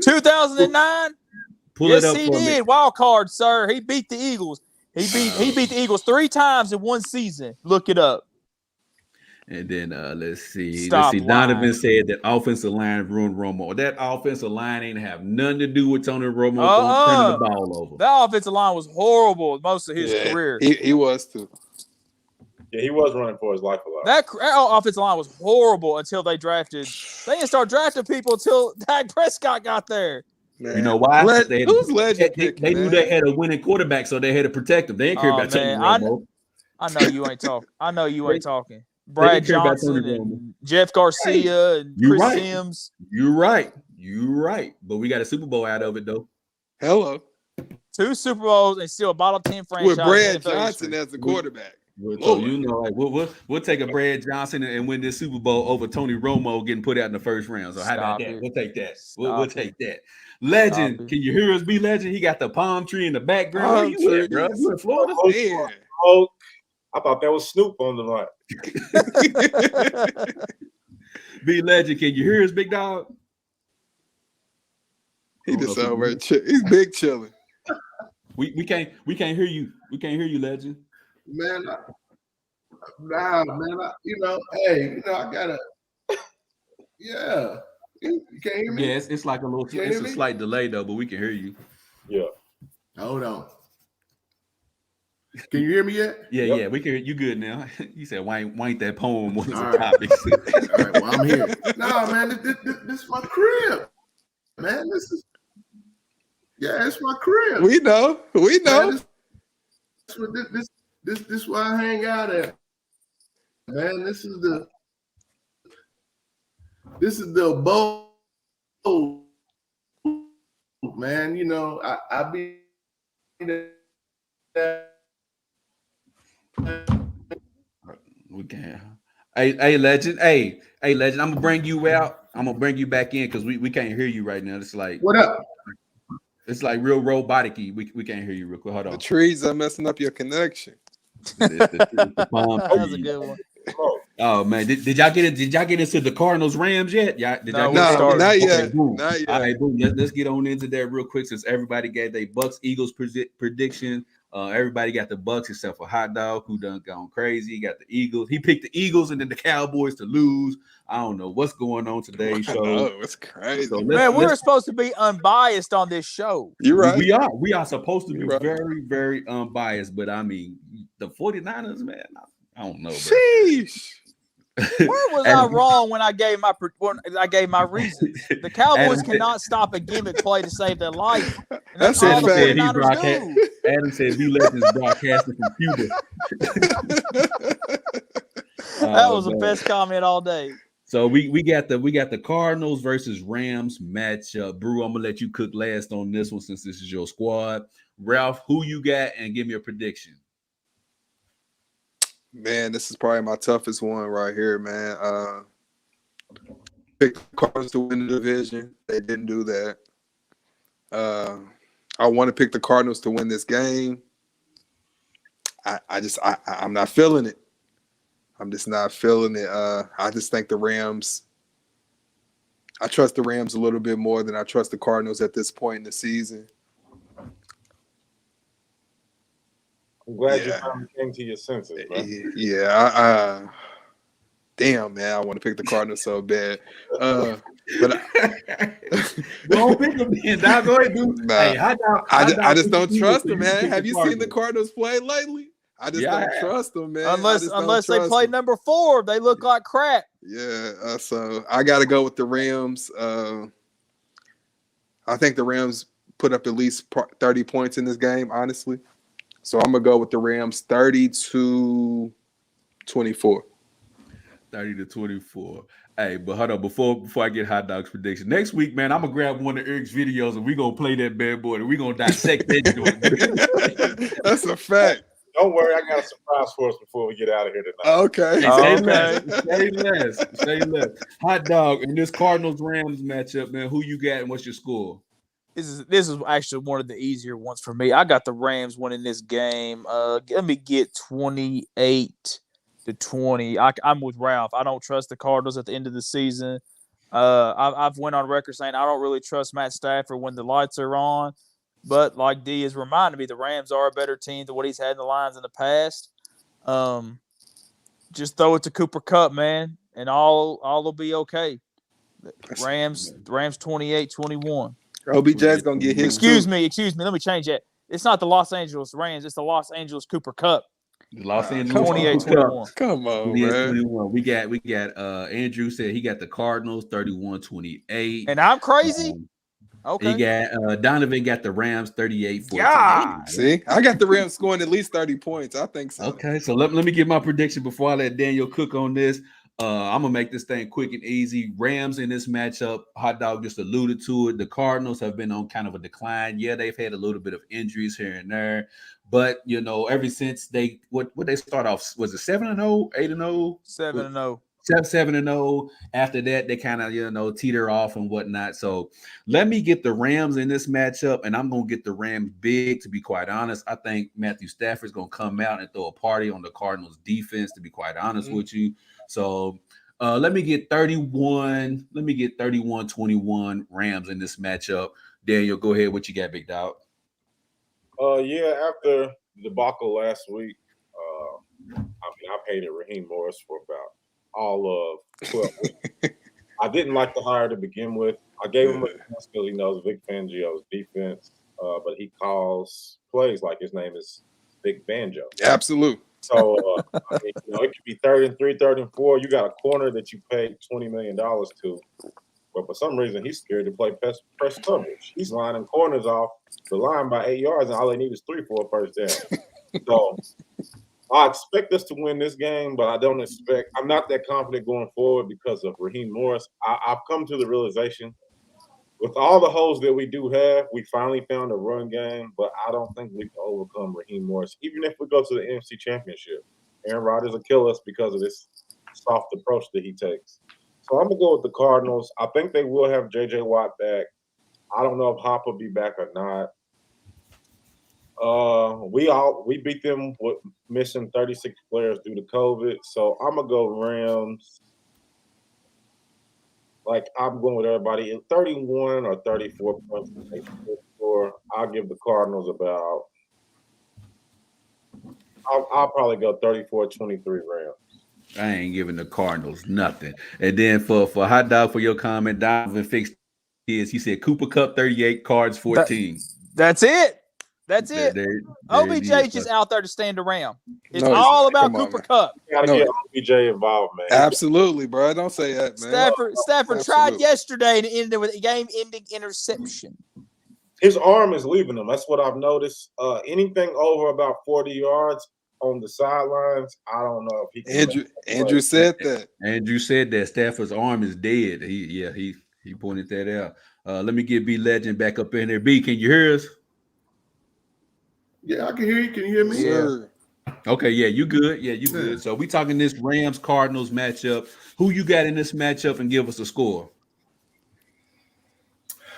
2009. Yes, he did. Wildcard, sir. He beat the Eagles. He beat the Eagles 3 times in one season. Look it up. And then let's see. Donovan said that offensive line ruined Romo. That offensive line ain't have nothing to do with Tony Romo turning the ball over. That offensive line was horrible most of his career. He was too. Yeah, he was running for his life a lot. That offensive line was horrible until they drafted. They didn't start drafting people until Dak Prescott got there. Man. You know why? Who's legend? They knew they had a winning quarterback, so they had to protect him. They didn't care about Tony Romo. I know you ain't talking. Brad Johnson and Jeff Garcia and Chris Sims. You're right. But we got a Super Bowl out of it, though. Hello. 2 Super Bowls and still a bottom 10 franchise. With Brad Johnson as the quarterback. So we'll take a Brad Johnson and win this Super Bowl over Tony Romo getting put out in the first round. So how about that? We'll take that. We'll take that. Legend, can you hear us? Be legend. He got the palm tree in the background. Where you at, bro? You in Florida? Oh, I thought that was Snoop on the line. Be legend. Can you hear us, big dog? He just over he's big chilling. We can't hear you. We can't hear you, legend. Man, I gotta. Yeah, you can't hear me. Yeah, it's like it's a slight delay though, but we can hear you. Yeah. Hold on. Can you hear me yet? Yeah, we can hear you good now. You said why ain't that poem was a topic? All right, well I'm here. No, man, this is my crib. Man, it's my crib. We know. Man, this is where I hang out at. Man, this is the abode. Man, you know, I be there. We can. Hey, legend. Hey, legend. I'm gonna bring you out. I'm gonna bring you back in because we can't hear you right now. It's like what up? It's like real robotic-y. We can't hear you real quick. Hold on. The trees are messing up your connection. the palm That was a trees. good one. Oh man, did y'all get it? Did y'all get into the Cardinals Rams yet? No, not yet. Okay, boom. Not yet. All right, boom. Let's get on into that real quick since everybody gave their Bucks Eagles prediction. Everybody got the Bucks except for Hot Dog, who done gone crazy. He got the Eagles. He picked the Eagles and then the Cowboys to lose. I don't know what's going on today's show. No, it's crazy. So Man, we're supposed to be unbiased on this show. You're right. We are supposed to be You're right. very, very unbiased, but I mean the 49ers, man, I don't know, bro. Sheesh. Where was I wrong when I gave my reasons? The Cowboys cannot stop a gimmick play to save their life. And that's all the 49ers do. Adam said he left his broadcasting from Cuba. That was the best comment all day. So we got the Cardinals versus Rams matchup. Brew, I'm gonna let you cook last on this one since this is your squad. Ralph, who you got, and give me a prediction. Man, this is probably my toughest one right here, man. Pick the Cardinals to win the division. They didn't do that. I want to pick the Cardinals to win this game. I'm not feeling it. I'm just not feeling it. I just think the Rams. I trust the Rams a little bit more than I trust the Cardinals at this point in the season. I'm glad you finally came to your senses, bro. Yeah. Damn, man, I want to pick the Cardinals so bad. But Don't pick them, then. Dog, go ahead, dude. Nah, hey, I just don't trust them, man. Have you seen the Cardinals play lately? I just don't trust them, man. Unless they play number 4, they look like crap. Yeah, so I got to go with the Rams. I think the Rams put up at least 30 points in this game, honestly. So I'm going to go with the Rams 30-24. 30-24. Hey, but hold on, before I get Hot Dog's prediction. Next week, man, I'm going to grab one of Eric's videos and we're going to play that bad boy and we're going to dissect that. That's a fact. Don't worry, I got a surprise for us before we get out of here tonight. Okay. Say less. Hot Dog, in this Cardinals-Rams matchup, man, who you got and what's your score? This is actually one of the easier ones for me. I got the Rams winning this game. Let me get 28-20. I'm with Ralph. I don't trust the Cardinals at the end of the season. I've went on record saying I don't really trust Matt Stafford when the lights are on. But like D has reminded me, the Rams are a better team than what he's had in the Lions in the past. Just throw it to Cooper Kupp, man, and all will be okay. Rams 28-21. OBJ's gonna get his. Excuse me. Let me change that. It's not the Los Angeles Rams. It's the Los Angeles Cooper Kupp. The Los Angeles 28-21. Come on, man. We got Andrew said he got the Cardinals 31-28. And I'm crazy. Okay. He got Donovan got the Rams 38-14. Yeah. See, I got the Rams scoring at least 30 points. I think so. Okay, so let me give my prediction before I let Daniel cook on this. I'm gonna make this thing quick and easy. Rams in this matchup, Hot Dog just alluded to it. The Cardinals have been on kind of a decline. Yeah, they've had a little bit of injuries here and there, but ever since they start off, was it 7-0, 8-0, 7-0. 7-0. After that, they kind of teeter off and whatnot. So let me get the Rams in this matchup, and I'm gonna get the Rams big. To be quite honest, I think Matthew Stafford's gonna come out and throw a party on the Cardinals defense. To be quite honest with you. So let me get 31. Let me get 31-21 Rams in this matchup. Daniel, go ahead. What you got, big dog? After the debacle last week, I paid Raheem Morris for about all of 12 weeks. I didn't like the hire to begin with. I gave him a chance because he knows Vic Fangio's defense, but he calls plays like his name is Vic Banjo. Absolutely. So, it could be 3rd and 3rd and 4. You got a corner that you paid $20 million to, but for some reason he's scared to play press coverage. He's lining corners off the line by 8 yards, and all they need is 3 for a first down. So, I expect us to win this game, but I'm not that confident going forward because of Raheem Morris. I've come to the realization with all the holes that we do have, we finally found a run game, but I don't think we can overcome Raheem Morris. Even if we go to the NFC Championship, Aaron Rodgers will kill us because of this soft approach that he takes. So I'm going to go with the Cardinals. I think they will have J.J. Watt back. I don't know if Hop will be back or not. We beat them with missing 36 players due to COVID. So I'm gonna go Rams. Like I'm going with everybody 31 or 34 points. I'll give the Cardinals about. I'll probably go 34-23 Rams. I ain't giving the Cardinals nothing. And then for hot dog for your comment, Donovan fixed his. He said Cooper Cup 38, Cards 14. That's it. That's it. There OBJ's just out there to stand around. It's No, all about come on, Cooper man. Cup. You gotta get OBJ involved, man. Absolutely, bro. Don't say that, man. Stafford tried yesterday to end it with a game-ending interception. His arm is leaving him. That's what I've noticed. Anything over about 40 yards on the sidelines, I don't know if he can. Andrew said that. Andrew said that Stafford's arm is dead. He pointed that out. Let me get B Legend back up in there. B, can you hear us? Yeah, I can hear you. Can you hear me? Sure. Okay, yeah, you good. Yeah, you good. So we talking this Rams-Cardinals matchup. Who you got in this matchup and give us a score?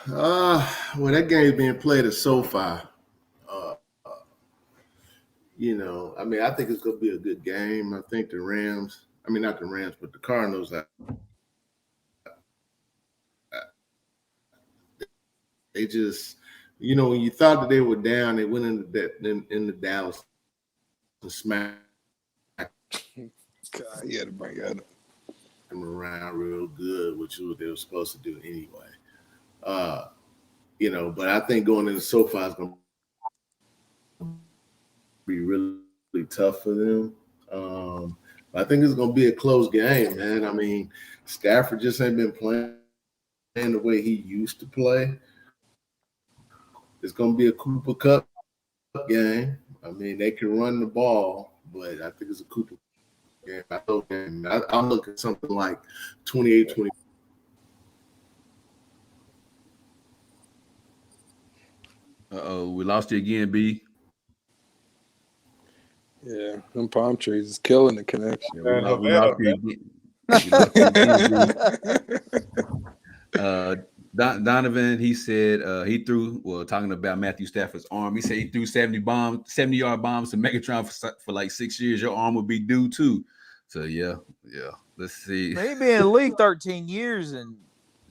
Well, that game's being played at SoFi. I mean, I think it's going to be a good game. I think the Rams, not the Rams, but the Cardinals, they just, when you thought that they were down, they went into the Dallas and smacked God, you had to bring that up. them around real good, which is what they were supposed to do anyway. But I think going into SoFi is going to be really, really tough for them. I think it's going to be a close game, man. I mean, Stafford just ain't been playing the way he used to play. It's going to be a Cooper Cup game. I mean, they can run the ball, but I think it's a Cooper game. I'll look at something like 28-20. We lost you again, B. Yeah, them palm trees is killing the connection. Yeah, we lost you again. Donovan, he said he threw, talking about Matthew Stafford's arm, he said he threw 70-yard bombs to Megatron for like 6 years. Your arm would be due too. So yeah. Let's see. He been in the league 13 years, and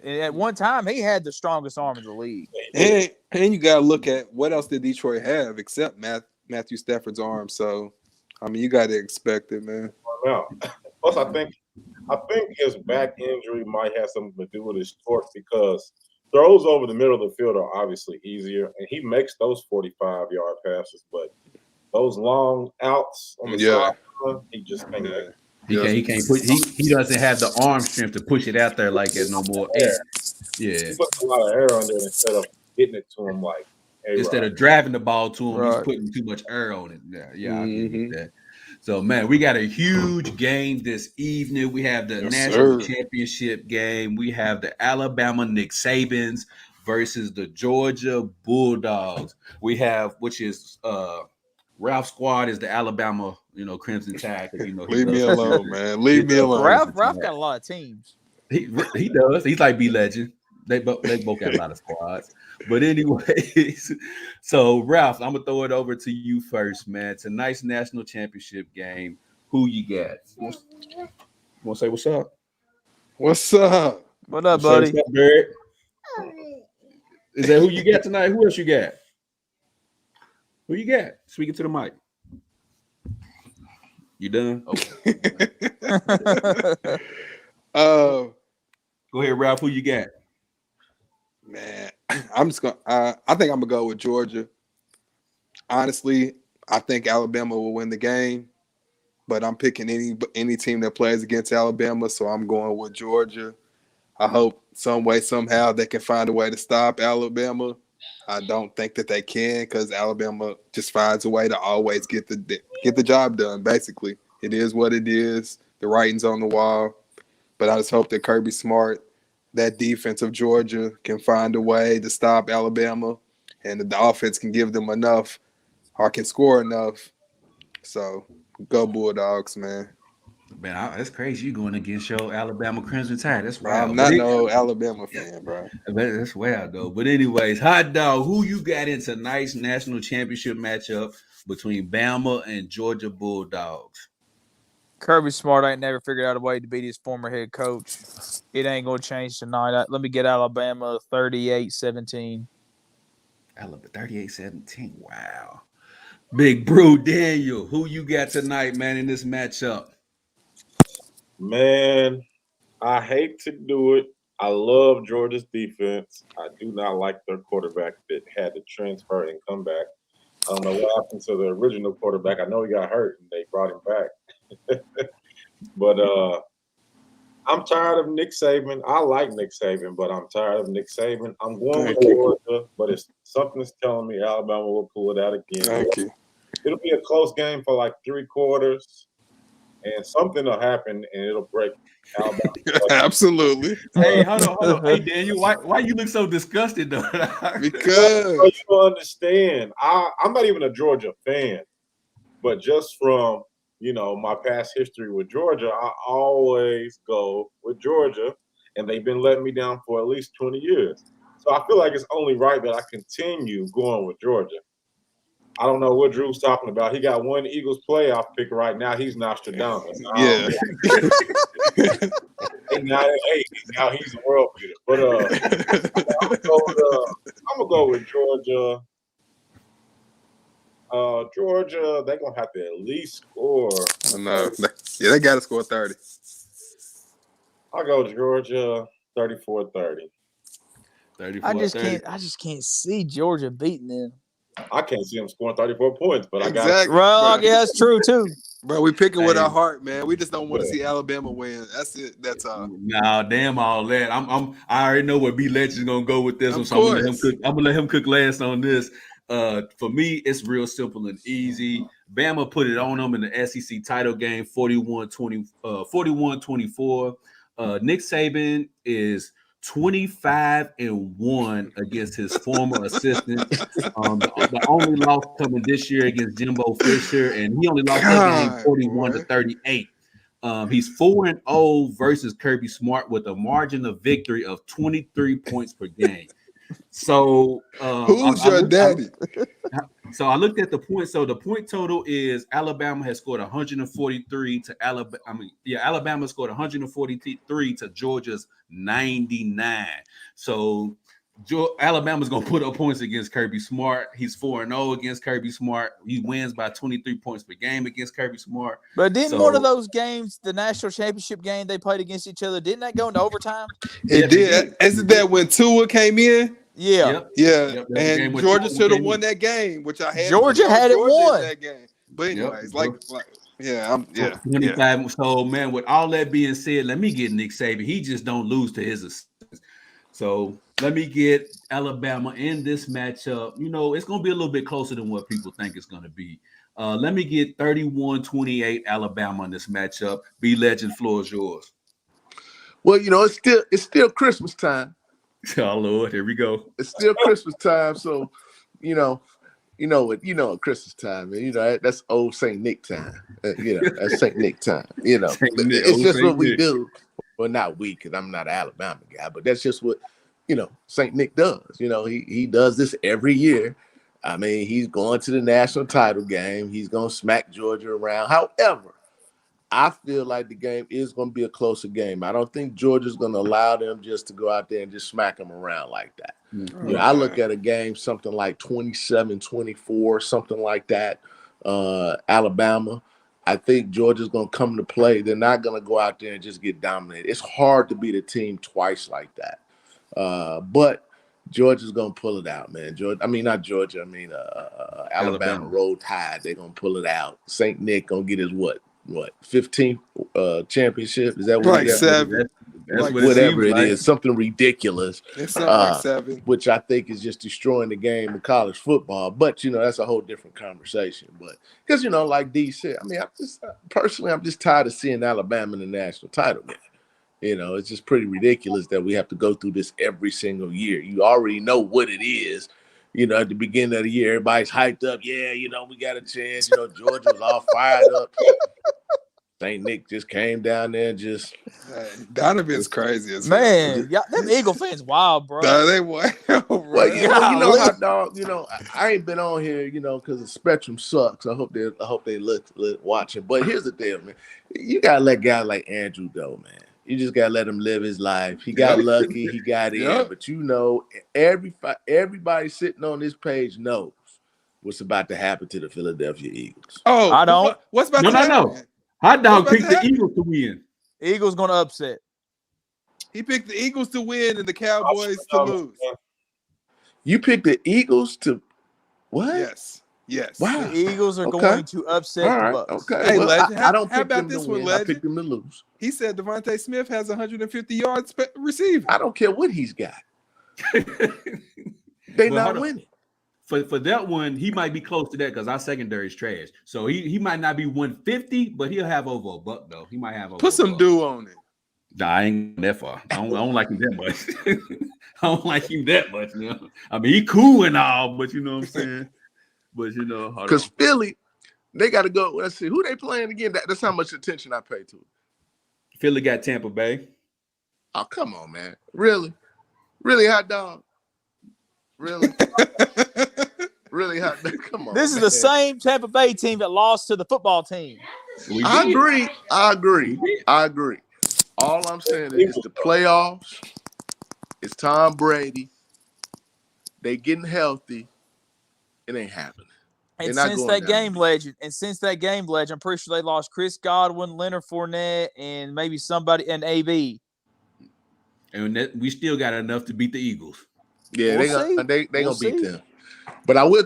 at one time he had the strongest arm in the league. And you got to look at what else did Detroit have except Matthew Stafford's arm. So, I mean, you got to expect it, man. No. Plus, I think his back injury might have something to do with his torque because throws over the middle of the field are obviously easier, and he makes those 45-yard passes. But those long outs on the sideline, he just can't make it. He can't put. He doesn't have the arm strength to push it out there like that no more. Yeah. He puts a lot of air on there instead of getting it to him like. Instead of driving the ball to him, right. He's putting too much air on it. Yeah, I agree with that. So, man, we got a huge game this evening. We have the national championship game. We have the Alabama Nick Sabans versus the Georgia Bulldogs. We have, which is Ralph's squad is the Alabama, Crimson Tide. Leave me alone, man. Leave me alone. Ralph got a lot of teams. He does. He's like B Legend. They both got a lot of squads. But anyways, so Ralph, I'm gonna throw it over to you first, man. Tonight's national championship game. Who you got? You want to say what's up? What's up? What up, buddy? What's up, Barrett? Is that who you got tonight? Who else you got? Who you got? Speaking to the mic. You done? Okay. Go ahead, Ralph. Who you got? Man, I'm just gonna. I think I'm gonna go with Georgia. Honestly, I think Alabama will win the game, but I'm picking any team that plays against Alabama, so I'm going with Georgia. I hope some way, somehow, they can find a way to stop Alabama. I don't think that they can because Alabama just finds a way to always get the job done. Basically, it is what it is. The writing's on the wall, but I just hope that Kirby Smart, that defense of Georgia, can find a way to stop Alabama, and that the offense can give them enough or can score enough. So, go Bulldogs, man. Man, that's crazy. You going against your Alabama Crimson Tide. That's Bro, I'm wild. not no Alabama fan, bro. That's wild, though. But anyways, hot dog, who you got in tonight's national championship matchup between Bama and Georgia Bulldogs? Kirby Smart ain't never figured out a way to beat his former head coach. It ain't going to change tonight. Let me get Alabama 38-17. Alabama 38-17. Wow. Big Brew Daniel, who you got tonight, man, in this matchup? Man, I hate to do it. I love Georgia's defense. I do not like their quarterback that had to transfer and come back. I don't know what happened to the original quarterback. I know he got hurt and they brought him back. But I'm tired of Nick Saban. I like Nick Saban, but I'm tired of Nick Saban. I'm going with Georgia, but it's something's telling me Alabama will pull it out again. Thank you. It'll be a close game for like 3 quarters, and something will happen, and it'll break Alabama. Absolutely. Hey, hold on. Hey, Daniel, why you look so disgusted, though? Because you don't understand. I'm not even a Georgia fan, but just from my past history with Georgia, I always go with Georgia, and they've been letting me down for at least 20 years. So I feel like it's only right that I continue going with Georgia. I don't know what Drew's talking about. He got one Eagles playoff pick right now. He's Nostradamus. yeah. He's not at 8. Now he's a world beater. But I'm gonna go with Georgia. Georgia, they're gonna have to at least score. No. Yeah, they gotta score 30. I'll go Georgia 34-30. I just can't see Georgia beating them. I can't see them scoring 34 points, but Exactly. I got Well, yeah, that's true too. Bro, we picking with our heart, man. We just don't want to see Alabama win. That's it. That's all. Nah, damn all that. I already know where B Legend's gonna go with this one, so I'm gonna let him cook last on this. For me, it's real simple and easy. Bama put it on them in the SEC title game, 41-24. Nick Saban is 25-1 against his former assistant. The only loss coming this year against Jimbo Fisher, and he only lost that game 41-38. He's 4-0 versus Kirby Smart with a margin of victory of 23 points per game. So who's your daddy? So I looked at the points. So the point total is Alabama has scored 143 to Alabama. Alabama scored 143 to Georgia's 99. So Alabama's gonna put up points against Kirby Smart. He's 4-0 against Kirby Smart. He wins by 23 points per game against Kirby Smart. But didn't one of those games, the national championship game they played against each other, didn't that go into overtime? It did. Isn't that when Tua came in? Yeah. Yep. And Georgia should have won that game, which I had. Georgia had it won. That game. But anyways, 25. So, man, with all that being said, let me get Nick Saban. He just don't lose to his assistants. So let me get Alabama in this matchup. It's going to be a little bit closer than what people think it's going to be. Let me get 31-28 Alabama in this matchup. B Legend, floor is yours. Well, it's still Christmas time. Oh Lord, here we go. It's still Christmas time, so Christmas time, man. That's old Saint Nick time. That's Saint Nick time. It's just what we do. Well, not we, because I'm not an Alabama guy, but that's just what Saint Nick does. He does this every year. I mean, he's going to the national title game. He's gonna smack Georgia around. However, I feel like the game is going to be a closer game. I don't think Georgia's going to allow them just to go out there and just smack them around like that. Mm-hmm. I look at a game something like 27-24, something like that. Alabama, I think Georgia's going to come to play. They're not going to go out there and just get dominated. It's hard to beat a team twice like that. But Georgia's going to pull it out, man. Alabama Roll Tide, they're going to pull it out. St. Nick going to get his 15th championship? Is that what like 7? That's whatever it is, something ridiculous. It's something like 7, which I think is just destroying the game of college football. But that's a whole different conversation. But because like D said, I'm just tired of seeing Alabama in the national title game. It's just pretty ridiculous that we have to go through this every single year. You already know what it is. At the beginning of the year, everybody's hyped up. Yeah, we got a chance. Georgia was all fired up. St. Nick just came down there and just Donovan's crazy as man. Yeah, them Eagle fans wild, bro. They wild, bro. Well, you know, hot dog. You know, I ain't been on here, you know, because the Spectrum sucks. I hope they look watching. But here's the deal, man. You gotta let guys like Andrew go, man. You just gotta let him live his life. He got lucky, he got in. But you know, everybody sitting on this page knows what's about to happen to the Philadelphia Eagles. Oh, I don't. What's about to happen? No. Hot dog picked the Eagles to win. Eagles gonna upset. He picked the Eagles to win and the Cowboys to lose. You picked the Eagles to what? Yes. Wow. The Eagles are going to upset the Bucks. Okay. Hey, well, Legend, I don't how pick about them this to one, win. Legend? I picked them to lose. He said Devontae Smith has 150 yards receiving. I don't care what he's got. They not winning. For that one, he might be close to that because our secondary is trash. So he might not be 150, but he'll have over a buck though. He might have over. Put some dew on it. Nah, I ain't that far. I don't like him that much. I don't like him that much. You know? I mean, he cool and all, but you know what I'm saying. But you know, because Philly, they got to go. Let's see who they playing again. That's how much attention I pay to it. Philly got Tampa Bay. Oh, come on, man. Really, hot dog. Really. Really hot. Come on. This is the same Tampa Bay team that lost to the football team. I agree. All I'm saying is it's the playoffs. It's Tom Brady. They getting healthy. It ain't happening. And since that game, Legend, I'm pretty sure they lost Chris Godwin, Leonard Fournette, and maybe somebody, and AB. And we still got enough to beat the Eagles. Yeah, they gonna beat them. But I will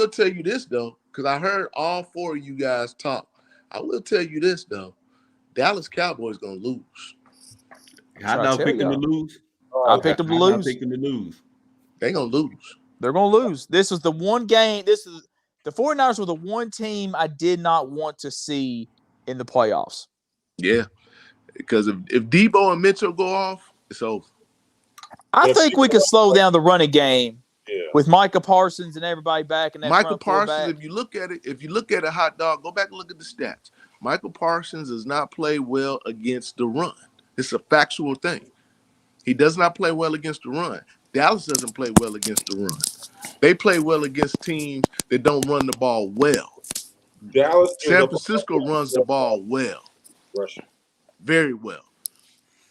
tell you this though, because I heard all four of you guys talk. I will tell you this though, Dallas Cowboys gonna lose. Hot dog picked them to lose. I picked them to lose. They gonna lose. They're gonna lose. This was the one game. The 49ers were the one team I did not want to see in the playoffs. Yeah, because if Debo and Mitchell go off, it's over. I think we could slow down the running game with Micah Parsons and everybody back in that Michael front four Parsons, back. if you look at it, hot dog, go back and look at the stats. Michael Parsons does not play well against the run. It's a factual thing. He does not play well against the run. Dallas doesn't play well against the run. They play well against teams that don't run the ball well. San Francisco runs the ball well. Russia. Very well.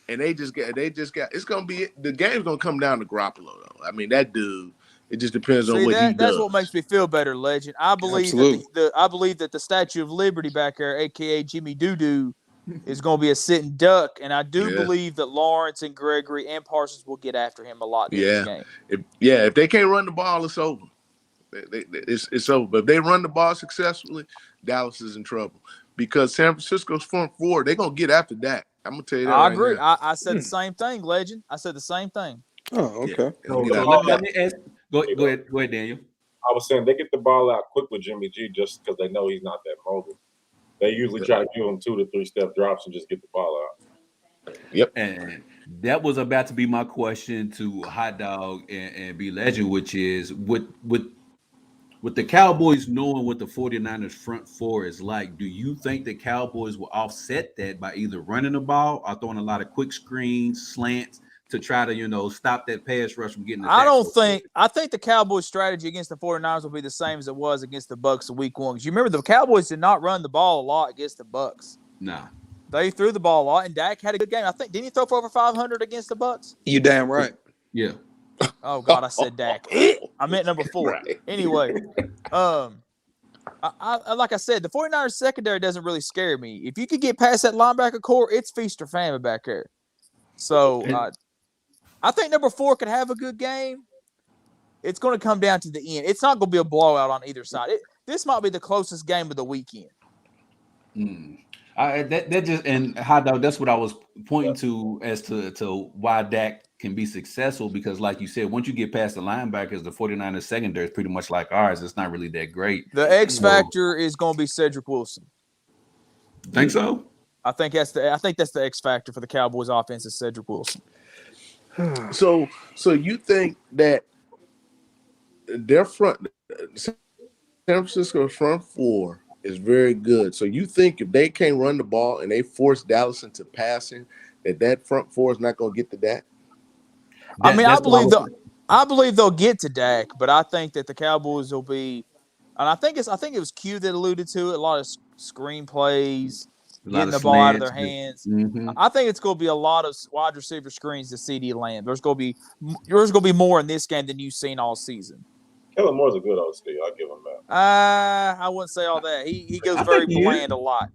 And they just got it's gonna be the game's gonna come down to Garoppolo though. I mean, that dude, it just depends on what he does. That's what makes me feel better, Legend. I believe that the Statue of Liberty back there, aka Jimmy Doo-Doo, is gonna be a sitting duck. And I do believe that Lawrence and Gregory and Parsons will get after him a lot in this game. If they can't run the ball, it's over. It's over. But if they run the ball successfully, Dallas is in trouble. Because San Francisco's front four, they're gonna get after that. I'm gonna tell you that. I agree. Now. I said the same thing, Legend. I said the same thing. Oh, okay. Let me ask. Go ahead, Daniel. I was saying they get the ball out quick with Jimmy G just because they know he's not that mobile. They usually try to give him 2 to 3 step drops and just get the ball out. Yep. And that was about to be my question to Hot Dog and B Legend, which is with the Cowboys knowing what the 49ers front four is like, do you think the Cowboys will offset that by either running the ball or throwing a lot of quick screens, slants to try to, stop that pass rush from getting the I think the Cowboys' strategy against the 49ers will be the same as it was against the Bucs in week 1. Because you remember the Cowboys did not run the ball a lot against the Bucs. Nah. They threw the ball a lot, and Dak had a good game. I think, didn't he throw for over 500 against the Bucs? You damn right. Yeah. Oh God, I said Dak. I meant number 4. Right. Anyway, I like I said, the 49ers secondary doesn't really scare me. If you could get past that linebacker core, it's feast or famine back there. So I think number 4 could have a good game. It's going to come down to the end. It's not going to be a blowout on either side. This might be the closest game of the weekend. That just and Hot Dog, that's what I was pointing to as to why Dak can be successful, because like you said, once you get past the linebackers, the 49ers secondary is pretty much like ours. It's not really that great. The X factor is going to be Cedric Wilson. Think so? I think that's the X factor for the Cowboys offense is Cedric Wilson. So you think that their San Francisco front four is very good. So you think if they can't run the ball and they force Dallas into passing, that front four is not going to get to Dak? I mean, I believe they'll get to Dak, but I think that the Cowboys will be, and I think it was Q that alluded to it. A lot of screen plays, getting the ball out of their hands. Mm-hmm. I think it's going to be a lot of wide receiver screens to CeeDee Lamb. There's going to be more in this game than you've seen all season. Kellen Moore's a good OC. I'll give him that. I wouldn't say all that. He goes very bland a lot.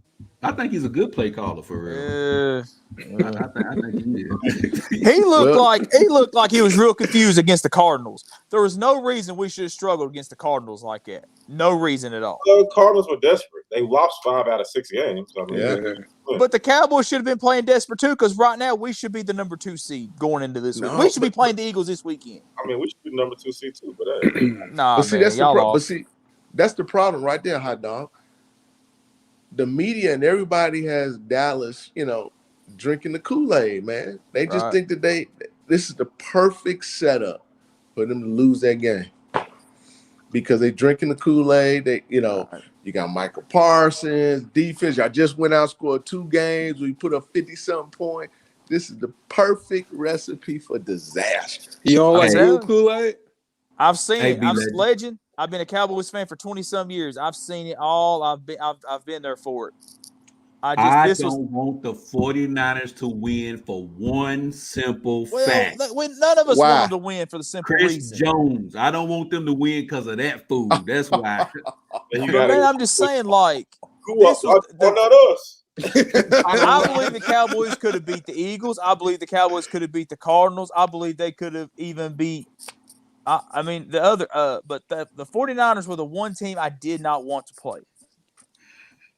I think he's a good play caller for real. I think he is. He looked like he was real confused against the Cardinals. There was no reason we should have struggled against the Cardinals like that. No reason at all. The Cardinals were desperate. They lost 5 out of 6 games. I mean, But the Cowboys should have been playing desperate too, because right now we should be the number 2 seed going into this week. We should be playing the Eagles this weekend. I mean, we should be number 2 seed too, but that's the problem right there, hot dog. The media and everybody has Dallas, drinking the Kool-Aid, man. They just think that this is the perfect setup for them to lose that game because they drinking the Kool-Aid. You got Michael Parsons, defense. I just went out, scored 2 games. We put up 50-something point. This is the perfect recipe for disaster. You don't like Kool-Aid? I've seen it. I'm legend. I've been a Cowboys fan for 20-some years. I've seen it all. I've been there for it. I don't want the 49ers to win for one simple fact. None of us want them to win for the simple reason. Chris Jones. I don't want them to win because of that fool. That's why. I'm just saying, like, not us. I believe the Cowboys could have beat the Eagles. I believe the Cowboys could have beat the Cardinals. I believe they could have even beat the other but the 49ers were the one team I did not want to play.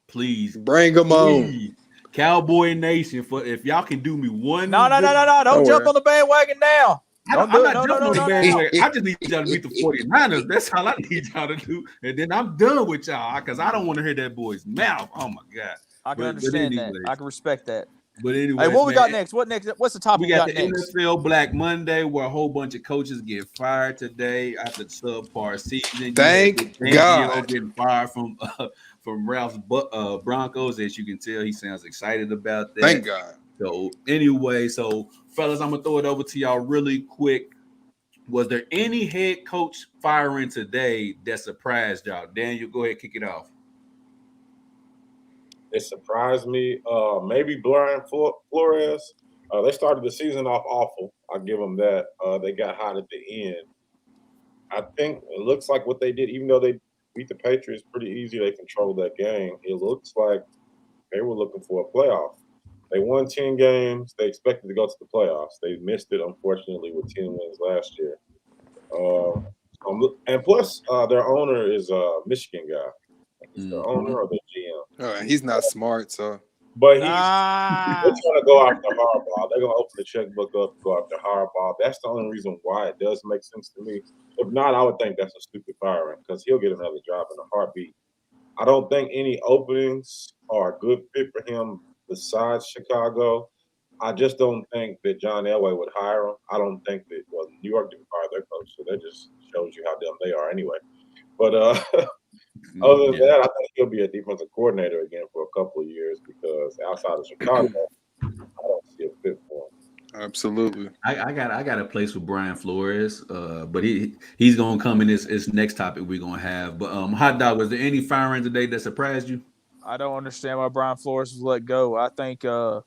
Please bring them on. Cowboy Nation, if y'all can do me one. No. Don't jump on the bandwagon now. I'm not jumping on the bandwagon. I just need y'all to beat the 49ers. That's all I need y'all to do. And then I'm done with y'all because I don't want to hear that boy's mouth. Oh my God. I can understand that. I can respect that. But anyway, hey, what we got next? What next? What's the topic we got the next? NFL Black Monday, where a whole bunch of coaches get fired today after the subpar season. Thank God. Getting fired from Ralph's Broncos. As you can tell, he sounds excited about that. Thank God. So anyway, fellas, I'm gonna throw it over to y'all really quick. Was there any head coach firing today that surprised y'all? Daniel, go ahead, kick it off. It surprised me. Maybe Brian Flores. They started the season off awful. I'll give them that. They got hot at the end. I think it looks like what they did, even though they beat the Patriots pretty easy, they controlled that game. It looks like they were looking for a playoff. They won 10 games. They expected to go to the playoffs. They missed it, unfortunately, with 10 wins last year. And plus, their owner is a Michigan guy. He's the owner or the GM. He's not smart, so. But they're trying to go after Harbaugh. They're going to open the checkbook up, go after Harbaugh. That's the only reason why it does make sense to me. If not, I would think that's a stupid firing because he'll get another job in a heartbeat. I don't think any openings are a good fit for him besides Chicago. I just don't think that John Elway would hire him. I don't think that, New York didn't fire their coach, so that just shows you how dumb they are anyway. But other than that, I think he'll be a defensive coordinator again for a couple of years because outside of Chicago, I don't see a fit for him. Absolutely. I got a place for Brian Flores, but he's gonna come in this next topic we're gonna have. But hot dog, was there any firing today that surprised you? I don't understand why Brian Flores was let go. I think Tua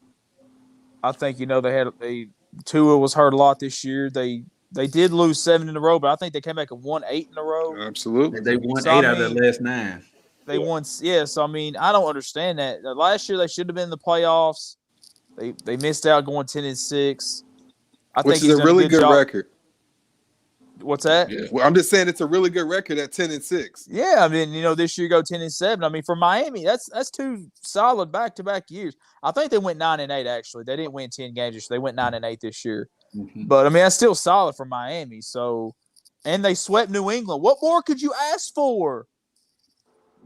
was hurt a lot this year. They did lose 7 in a row, but I think they came back and won 8 in a row. Absolutely. They won 8 out of their last 9. They won, so I mean, I don't understand that. Last year they should have been in the playoffs. They missed out going 10-6. Which is a really good record. What's that? Yeah. Well, I'm just saying it's a really good record at 10-6. Yeah, I mean, this year go 10-7. I mean, for Miami, that's 2 solid back-to-back years. I think they went 9-8 actually. They didn't win 10 games this year. They went 9-8 this year. Mm-hmm. But I mean, that's still solid for Miami. So, and they swept New England. What more could you ask for?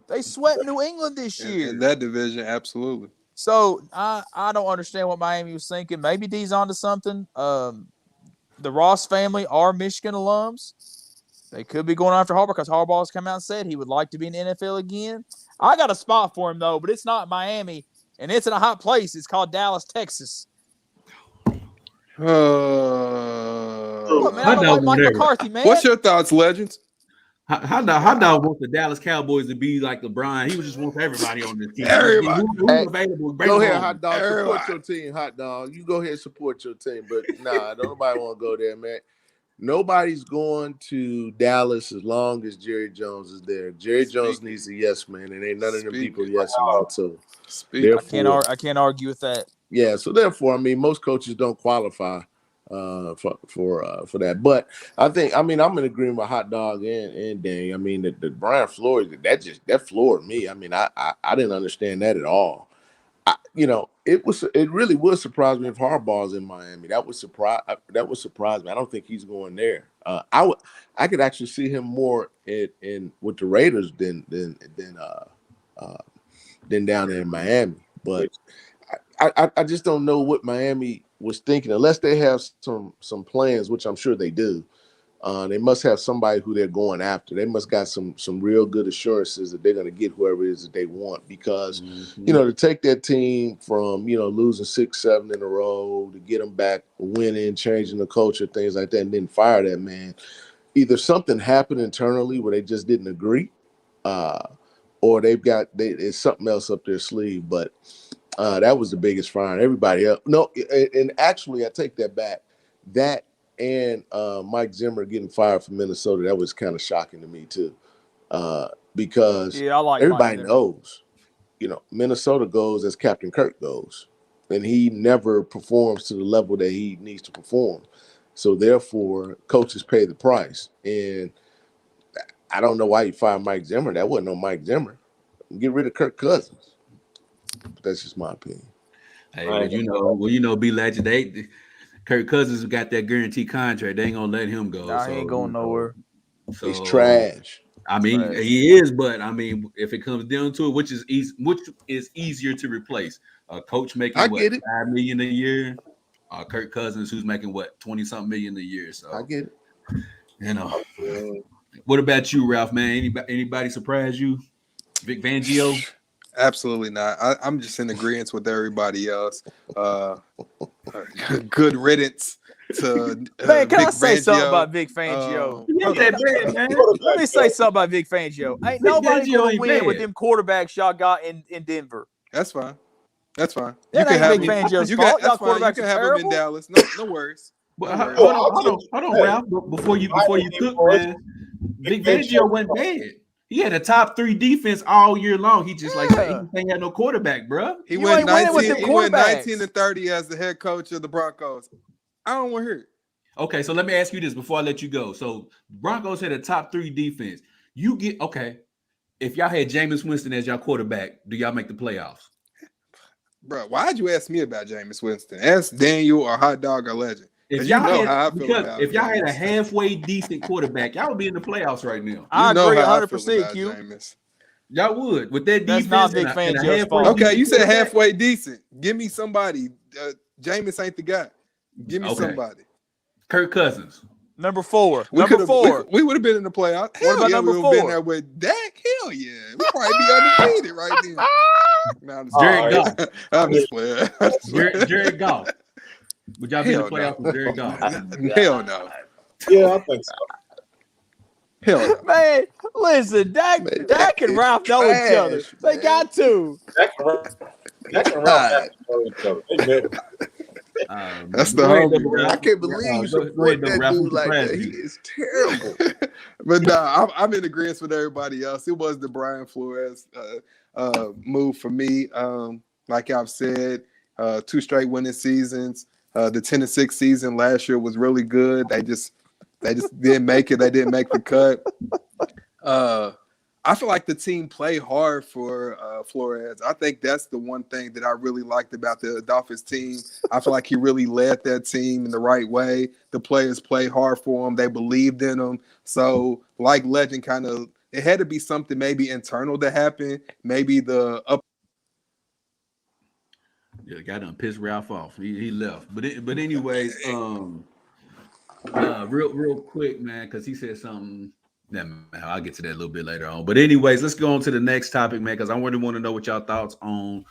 They swept New England this year. In that division, absolutely. So I don't understand what Miami was thinking. Maybe D's onto something. The Ross family are Michigan alums. They could be going after Harbaugh because Harbaugh has come out and said he would like to be in the NFL again. I got a spot for him though, but it's not Miami, and it's in a hot place. It's called Dallas, Texas. Look, man, I don't like Mike McCarthy, man. What's your thoughts, Legends? How dog wants the Dallas Cowboys to be like LeBron? He was just wants everybody on this team. Everybody. Who's available? Go ahead, hot dog. Everybody. Support your team, hot dog. You go ahead and support your team, but nah, don't nobody want to go there, man. Nobody's going to Dallas as long as Jerry Jones is there. Jerry Jones needs a yes man, and ain't none of them people yes him out too. I can't argue with that. Yeah, so therefore, I mean, most coaches don't qualify for that. But I think, I mean, I'm in agreement with Hot Dog and Dang. I mean, the Brian Flores, that floored me. I mean, I didn't understand that at all. It really would surprise me if Harbaugh's in Miami. That would surprise me. I don't think he's going there. I could actually see him more in with the Raiders than down there in Miami. But I just don't know what Miami was thinking, unless they have some plans, which I'm sure they do. They must have somebody who they're going after. They must got some real good assurances that they're going to get whoever it is that they want, because to take that team from losing 6-7 in a row to get them back winning, changing the culture, things like that, and then fire that man. Either something happened internally where they just didn't agree, or it's something else up their sleeve. But that was the biggest fire. Everybody else, no, and actually I take that back. That and Mike Zimmer getting fired from Minnesota, that was kind of shocking to me too, because everybody knows, Minnesota goes as Captain Kirk goes, and he never performs to the level that he needs to perform. So therefore, coaches pay the price. And I don't know why you fired Mike Zimmer. That wasn't no Mike Zimmer. Get rid of Kirk Cousins. But that's just my opinion. Hey, be legend. Kirk Cousins got that guaranteed contract. They ain't gonna let him go. Nah, he ain't going nowhere. So, he's trash. I mean, he is, but I mean, if it comes down to it, which is easier to replace? A coach making $5 million a year, Kirk Cousins who's making 20-something million a year. So I get it. What about you, Ralph? Man, anybody surprise you? Vic Fangio? Absolutely not. I'm just in agreement with everybody else. Good riddance to man. Can Vic I say Fangio. something about Vic Fangio? Let me say something about Vic Fangio. Ain't nobody gonna win with them quarterbacks y'all got in Denver. That's fine. That's fine. That ain't Vic Fangio's fault. That's fine. You can have him in Dallas. No worries. But hold on, Ralph. Before you cook, man, Vic Fangio went bad. He had a top 3 defense all year long. He just he ain't had no quarterback, bro. He went 19-30 as the head coach of the Broncos. I don't want to hear it. Okay, so let me ask you this before I let you go. So Broncos had a top 3 defense. If y'all had Jameis Winston as y'all quarterback, do y'all make the playoffs? Bro, why'd you ask me about Jameis Winston? Ask Daniel or Hot Dog or Legend. If y'all had a halfway decent quarterback, y'all would be in the playoffs right now. I agree 100%, Q. Y'all would with that defense. That's not Big Fangio's fault. Okay, you said halfway decent. Give me somebody. Jameis ain't the guy. Give me somebody. Kirk Cousins. Number 4. We would have been in the playoffs. Hell what about number 4? Been there with Dak. Hell yeah. We'd probably be undefeated right now. Jared Goff. I'm just playing. Jared Goff. Would y'all be in the playoffs with Jared Goff? Hell no. Yeah, I think so. Hell no. Man, listen, Dak and Ralph know each other. They got to. Dak and Ralph know each other. That's the homie. I can't believe you support that dude like that. He is terrible. But nah, I'm in agreement with everybody else. It was the Brian Flores move for me. Like I've said, 2 straight winning seasons. The 10-6 season last year was really good. They just didn't make it. They didn't make the cut. I feel like the team played hard for Flores. I think that's the one thing that I really liked about the Dolphins team. I feel like he really led that team in the right way. The players played hard for him. They believed in him. So, like Legend, it had to be something maybe internal to happen. Maybe the up. Yeah, the guy done pissed Ralph off. He left. But anyways, real quick, man, because he said something. Yeah, man, I'll get to that a little bit later on. But anyways, let's go on to the next topic, man, because I really want to know what y'all thoughts on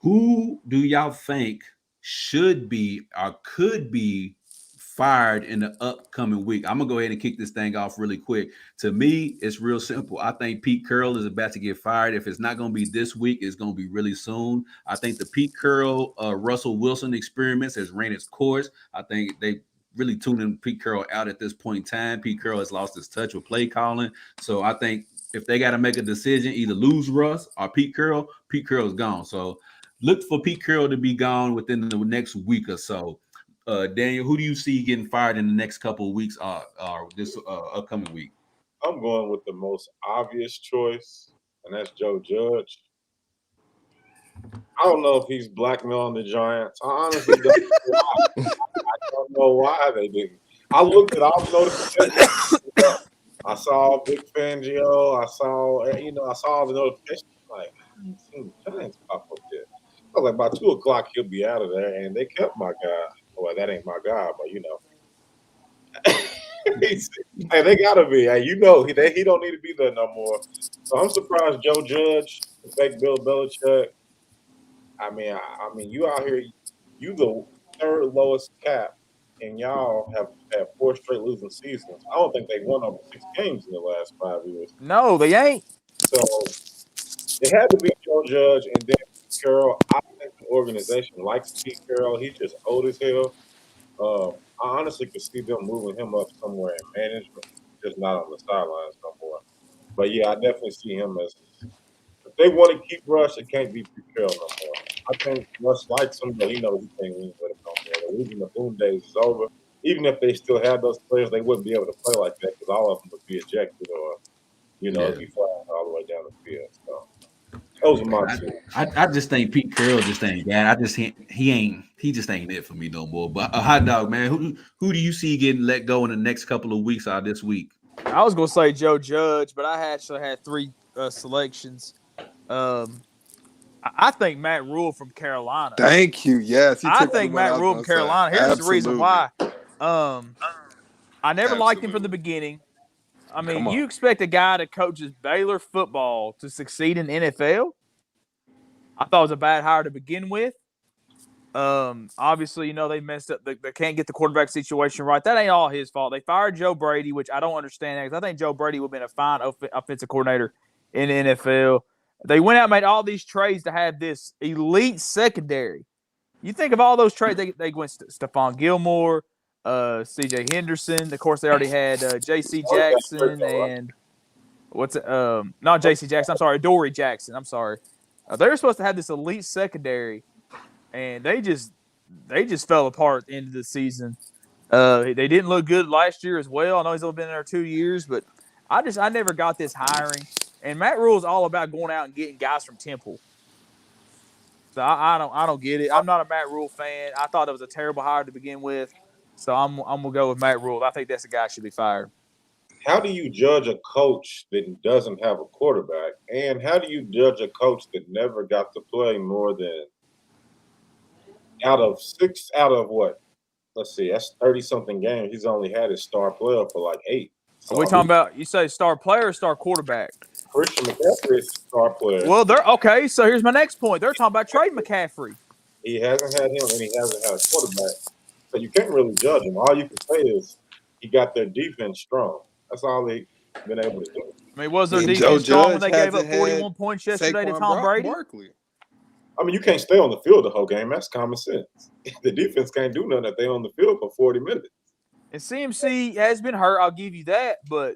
who do y'all think should be or could be fired in the upcoming week. I'm gonna go ahead and kick this thing off really quick. To me, it's real simple. I think Pete Carroll is about to get fired. If it's not gonna be this week, it's gonna be really soon. I think the Pete Carroll, Russell Wilson experiments has ran its course. I think they really tuning Pete Carroll out at this point in time. Pete Carroll has lost his touch with play calling. So I think if they got to make a decision, either lose Russ or Pete Carroll's gone. So look for Pete Carroll to be gone within the next week or so. Daniel, who do you see getting fired in the next couple of weeks or this upcoming week? I'm going with the most obvious choice, and that's Joe Judge. I don't know if he's blackmailing the Giants. I honestly don't know why. I don't know why they didn't. I looked at all the notifications. I saw Vic Fangio. I saw all the notifications. Like, I haven't seen the Giants pop up yet. I was like, by 2:00 he'll be out of there, and they kept my guy. Well, that ain't my guy, but hey, they gotta be. Hey, he don't need to be there no more. So I'm surprised Joe Judge, fake Bill Belichick. I mean, you out here, you the third lowest cap, and y'all have had 4 straight losing seasons. I don't think they won over 6 games in the last 5 years. No, they ain't. So it had to be Joe Judge and then Pete Carroll. I think the organization likes Pete Carroll. He's just old as hell. I honestly could see them moving him up somewhere in management, just not on the sidelines no more. But yeah, I definitely see him as. If they want to keep Rush, it can't be Pete Carroll no more. I think Rush likes him, but he knows he can't win with him no more. The losing the boom days is over. Even if they still had those players, they wouldn't be able to play like that because all of them would be ejected or, be flying all the way down the field. So those are my two. I just think Pete Carroll just ain't that. He just ain't it for me no more. But a hot dog, man, who do you see getting let go in the next couple of weeks or this week? I was gonna say Joe Judge, but I actually had 3 selections. I think Matt Rule from Carolina. Thank you. Yes, I think Matt Rule from Carolina. Here's the reason why. I never liked him from the beginning. I mean, you expect a guy that coaches Baylor football to succeed in NFL? I thought it was a bad hire to begin with. Obviously, they messed up. They can't get the quarterback situation right. That ain't all his fault. They fired Joe Brady, which I don't understand. Because I think Joe Brady would have been a fine offensive coordinator in the NFL. They went out and made all these trades to have this elite secondary. You think of all those trades, they went Stephon Gilmore, C.J. Henderson. Of course, they already had J.C. Jackson and not J.C. Jackson. I'm sorry, Dory Jackson. I'm sorry. They were supposed to have this elite secondary, and they just fell apart into the season. They didn't look good last year as well. I know he's only been there 2 years, but I never got this hiring. And Matt Rule is all about going out and getting guys from Temple. So I don't get it. I'm not a Matt Rule fan. I thought it was a terrible hire to begin with. So I'm gonna go with Matt Rule. I think that's the guy who should be fired. How do you judge a coach that doesn't have a quarterback? And how do you judge a coach that never got to play more than out of what? Let's see, that's 30-something games. He's only had his star player for like 8. So Are we talking about, you say star player or star quarterback? Christian McCaffrey is a star player. Well, okay. So here's my next point. They're talking about trading McCaffrey. He hasn't had him, and he hasn't had a quarterback. So you can't really judge him. All you can say is he got their defense strong. That's all they've been able to do. I mean, was their defense strong when they gave up 41 points yesterday to Tom Brady? Barkley. I mean, you can't stay on the field the whole game. That's common sense. The defense can't do nothing if they're on the field for 40 minutes. And CMC has been hurt. I'll give you that. But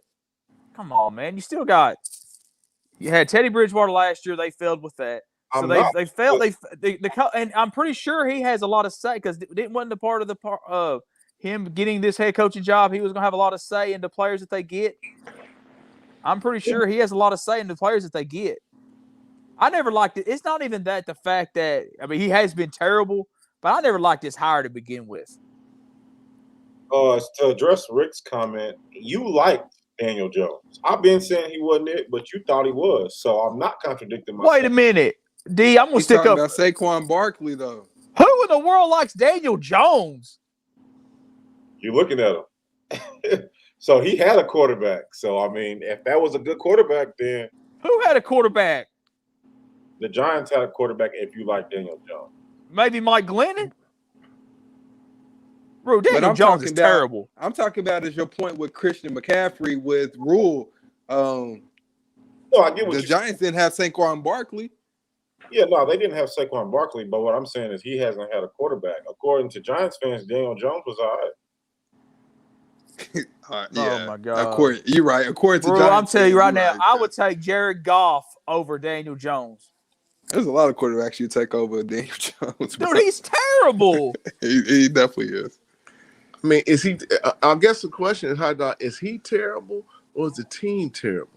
come on, man. You had Teddy Bridgewater last year. They failed with that. So they failed. And I'm pretty sure he has a lot of say because it wasn't a part of him getting this head coaching job. He was going to have a lot of say in the players that they get. I'm pretty sure he has a lot of say in the players that they get. I never liked it. It's not even that the fact that he has been terrible, but I never liked this hire to begin with. To address Rick's comment, you liked Daniel Jones. I've been saying he wasn't it, but you thought he was. So I'm not contradicting myself. Wait a minute, D. I'm gonna stick up. About Saquon Barkley though. Who in the world likes Daniel Jones? You're looking at him. So he had a quarterback. So I mean, if that was a good quarterback, then Who had a quarterback? the Giants had a quarterback. If you like Daniel Jones, Maybe Mike Glennon. Bro, But Daniel I'm Jones talking is about, terrible. I'm talking about is your point with Christian McCaffrey with Rule. no, I get what The you. Giants didn't have Saquon Barkley. Yeah, no, they didn't have Saquon Barkley, but what I'm saying is he hasn't had a quarterback. According to Giants fans, Daniel Jones was all right. Yeah. Oh my God. You're right. According to Bro, Giants I'm telling you fans, right you're now, right. I would take Jared Goff over Daniel Jones. There's a lot of quarterbacks you take over Daniel Jones. Bro. Dude, he's terrible. He definitely is. I mean, is he? I guess the question is, is he terrible or is the team terrible?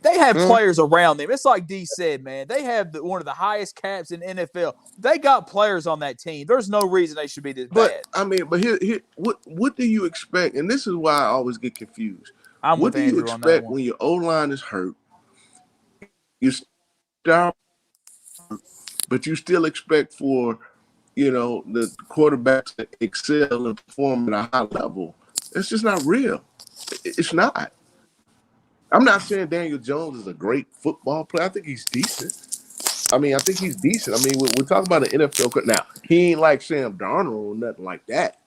They have players around them. It's like D said, man. They have one of the highest caps in NFL. They got players on that team. There's no reason they should be this bad. I mean, but here, what do you expect? And this is why I always get confused. I'm What with do you Andrew on that expect one. when your O-line is hurt? You start, but you still expect for, the quarterbacks to excel and perform at a high level. It's just not real. It's not. I'm not saying Daniel Jones is a great football player. I think he's decent. I mean, we're talking about an NFL. Now, he ain't like Sam Darnold or nothing like that.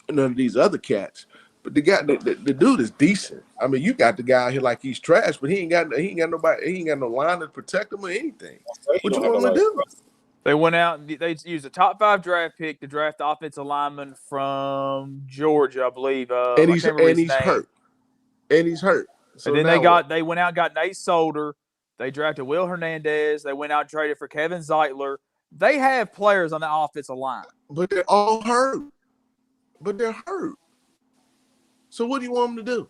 None of these other cats. But the guy, the dude is decent. I mean, you got the guy out here like he's trash, but he ain't got nobody. He ain't got no line to protect him or anything. What you want him to do? They went out. They used a top 5 draft pick to draft the offensive lineman from Georgia, I believe. And he's hurt. And he's hurt. So and then they went out and got Nate Solder. They drafted Will Hernandez. They went out and traded for Kevin Zeitler. They have players on the offensive line. But they're all hurt. So what do you want them to do?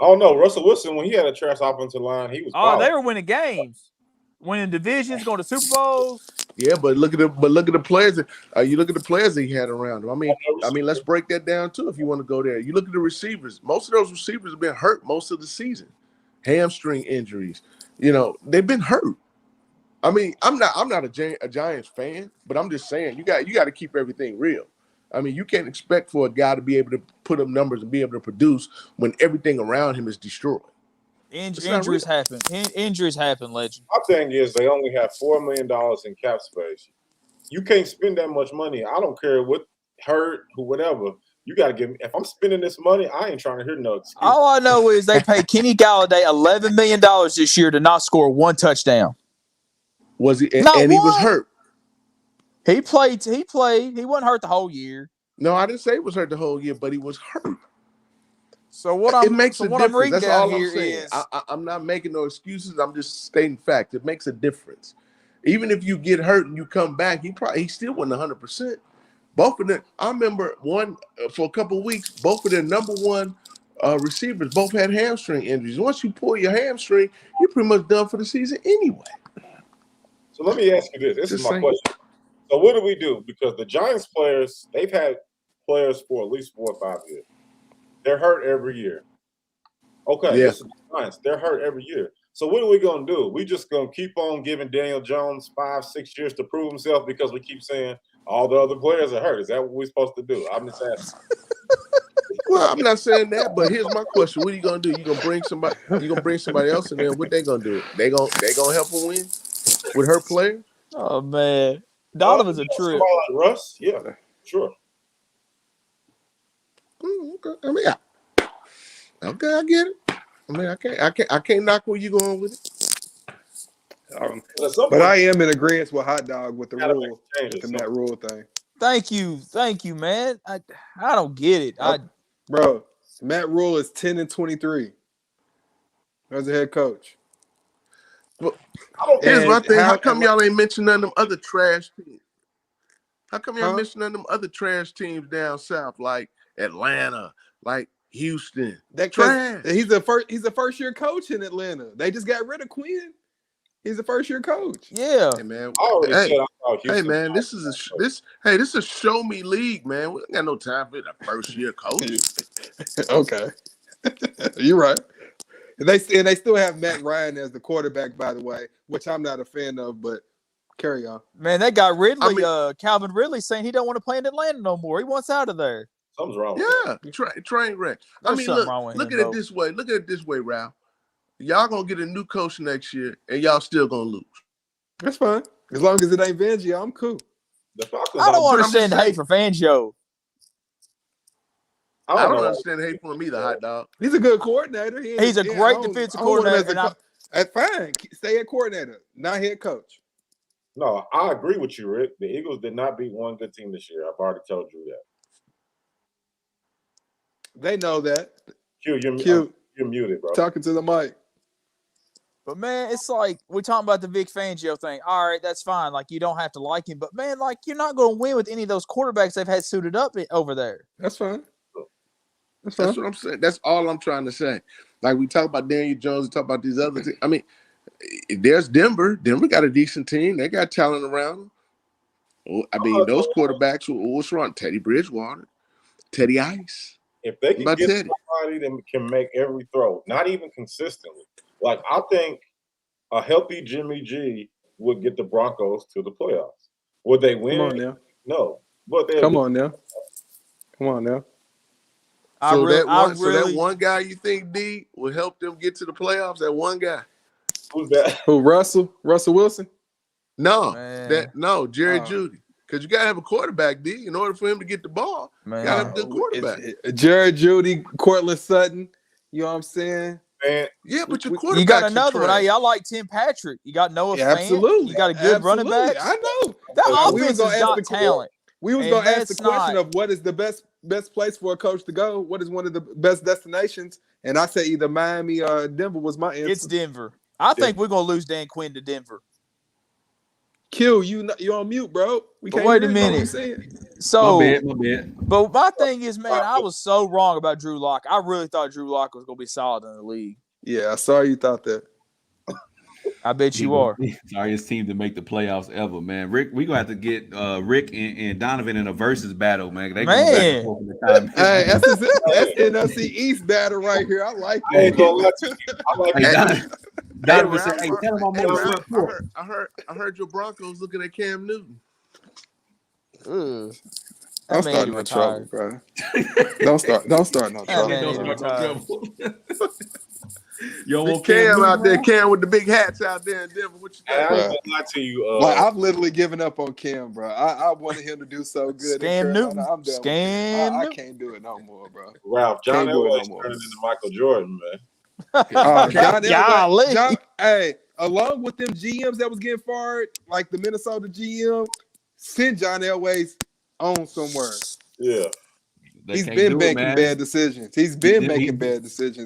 Oh no, Russell Wilson, when he had a trash offensive line, he was. They were winning games, winning divisions, going to Super Bowls. Yeah, but look at the players. You look at the players that he had around him. I mean, let's break that down too. If you want to go there, you look at the receivers. Most of those receivers have been hurt most of the season, hamstring injuries. They've been hurt. I mean, I'm not a Giants fan, but I'm just saying you got to keep everything real. I mean, you can't expect for a guy to be able to put up numbers and be able to produce when everything around him is destroyed. Injuries happen. Injuries happen, legend. My thing is they only have $4 million in cap space. You can't spend that much money. I don't care what hurt or whatever. You got to give me. If I'm spending this money, I ain't trying to hear no excuse. All I know is they paid Kenny Galladay $11 million this year to not score one touchdown. Was he? And he was hurt. He played. He wasn't hurt the whole year. No, I didn't say he was hurt the whole year, but he was hurt. So what I'm reading That's down all here I'm saying. is I'm not making no excuses. I'm just stating fact. It makes a difference. Even if you get hurt and you come back, he still wasn't 100%. Both of them. I remember one for a couple of weeks. Both of their number one receivers both had hamstring injuries. Once you pull your hamstring, you're pretty much done for the season anyway. So let me ask you this. This is my question. So what do we do? Because the Giants players, they've had players for at least 4 or 5 years. They're hurt every year. Okay, yeah. This is the Giants. They're hurt every year. So what are we going to do? We just going to keep on giving Daniel Jones 5-6 years to prove himself because we keep saying all the other players are hurt. Is that what we're supposed to do? I'm just asking. Well, I'm not saying that, but here's my question: what are you gonna do? You gonna bring somebody else in there? What they gonna do? They gonna help him win with her player? Oh man, Donovan's a trip. Like Russ, yeah, sure. Okay. I mean, okay, I get it. I mean, I can't knock where you going with it. But I am in agreement with Hot Dog with the rule, with the Matt Rule thing. Thank you, man. I don't get it. Bro, Matt Rule is 10-23 as a head coach. Well, here's my thing. How come y'all ain't mentioning none of them other trash teams? How come y'all mentioning none of them other trash teams down south, like Atlanta, like Houston? That trash. He's a first year coach in Atlanta. They just got rid of Quinn. He's a first year coach. Yeah. Hey man. Hey man, this is a show me league, man. We ain't got no time for the first year coach. Okay. You're right. They still have Matt Ryan as the quarterback, by the way, which I'm not a fan of, but carry on. Man, they got Ridley, Calvin Ridley saying he don't want to play in Atlanta no more. He wants out of there. Something's wrong. Yeah, train wreck. I mean, look at it this way. Look at it this way, Ralph. Y'all gonna get a new coach next year, and y'all still gonna lose. That's fine. As long as it ain't Fangio, I'm cool. I don't understand the hate for Fangio. I don't understand the hate for him either, hot dog. He's a good coordinator. He's a great defensive coordinator. That's fine. Stay at coordinator, not head coach. No, I agree with you, Rick. The Eagles did not beat one good team this year. I've already told you that. They know that. You're muted, bro. Talking to the mic. But, man, it's like we're talking about the Vic Fangio thing. All right, that's fine. Like, you don't have to like him. But, man, like, you're not going to win with any of those quarterbacks they've had suited up over there. That's fine. That's what I'm saying. That's all I'm trying to say. Like, we talk about Daniel Jones, we talk about these other teams. I mean, there's Denver. Denver got a decent team. They got talent around them. I mean, those quarterbacks what's wrong? Teddy Bridgewater, Teddy Ice. If they can get somebody that can make every throw, not even consistently. Like, I think a healthy Jimmy G would get the Broncos to the playoffs. Would they win? Come on now. No. But Come on now. So that one guy you think, D, will help them get to the playoffs? That one guy. Who's that? Who, Russell? Russell Wilson? No. Jerry Jeudy. Because you got to have a quarterback, D, in order for him to get the ball. Man. You got to have a good quarterback. Jerry Jeudy, Cortland Sutton. You know what I'm saying? Man. Yeah, but your quarterback. You got another one. I like Tim Patrick. You got Noah Fant. Absolutely. You got a good running back. I know. That offense is got talent. We was going to ask the question of what is the best place for a coach to go? What is one of the best destinations? And I said either Miami or Denver was my answer. It's Denver. I think we're going to lose Dan Quinn to Denver. Q, you're on mute, bro. Wait a minute. So, my bad. But my thing is, man, I was so wrong about Drew Lock. I really thought Drew Lock was going to be solid in the league. Yeah, I saw you thought that. I bet you are. Sorry, his team to make the playoffs ever, man. Rick, we're gonna have to get Rick and Donovan in a versus battle, man. Hey, that's NFC East battle right here. I like it. Donovan said, "Hey, tell him I'm on front court." I heard your Broncos looking at Cam Newton. Don't start no trouble, bro. Don't start no trouble. Yo, Cam out there, Cam with the big hats out there in Denver. What you think? I ain't gonna lie to you. Like, I've literally given up on Cam, bro. I wanted him to do so good. Scam Newton. I can't do it no more, bro. Ralph, John Elway's turning into Michael Jordan, man. John Elway, hey, along with them GMs that was getting fired, like the Minnesota GM, send John Elway's on somewhere. Yeah. He's been making bad decisions.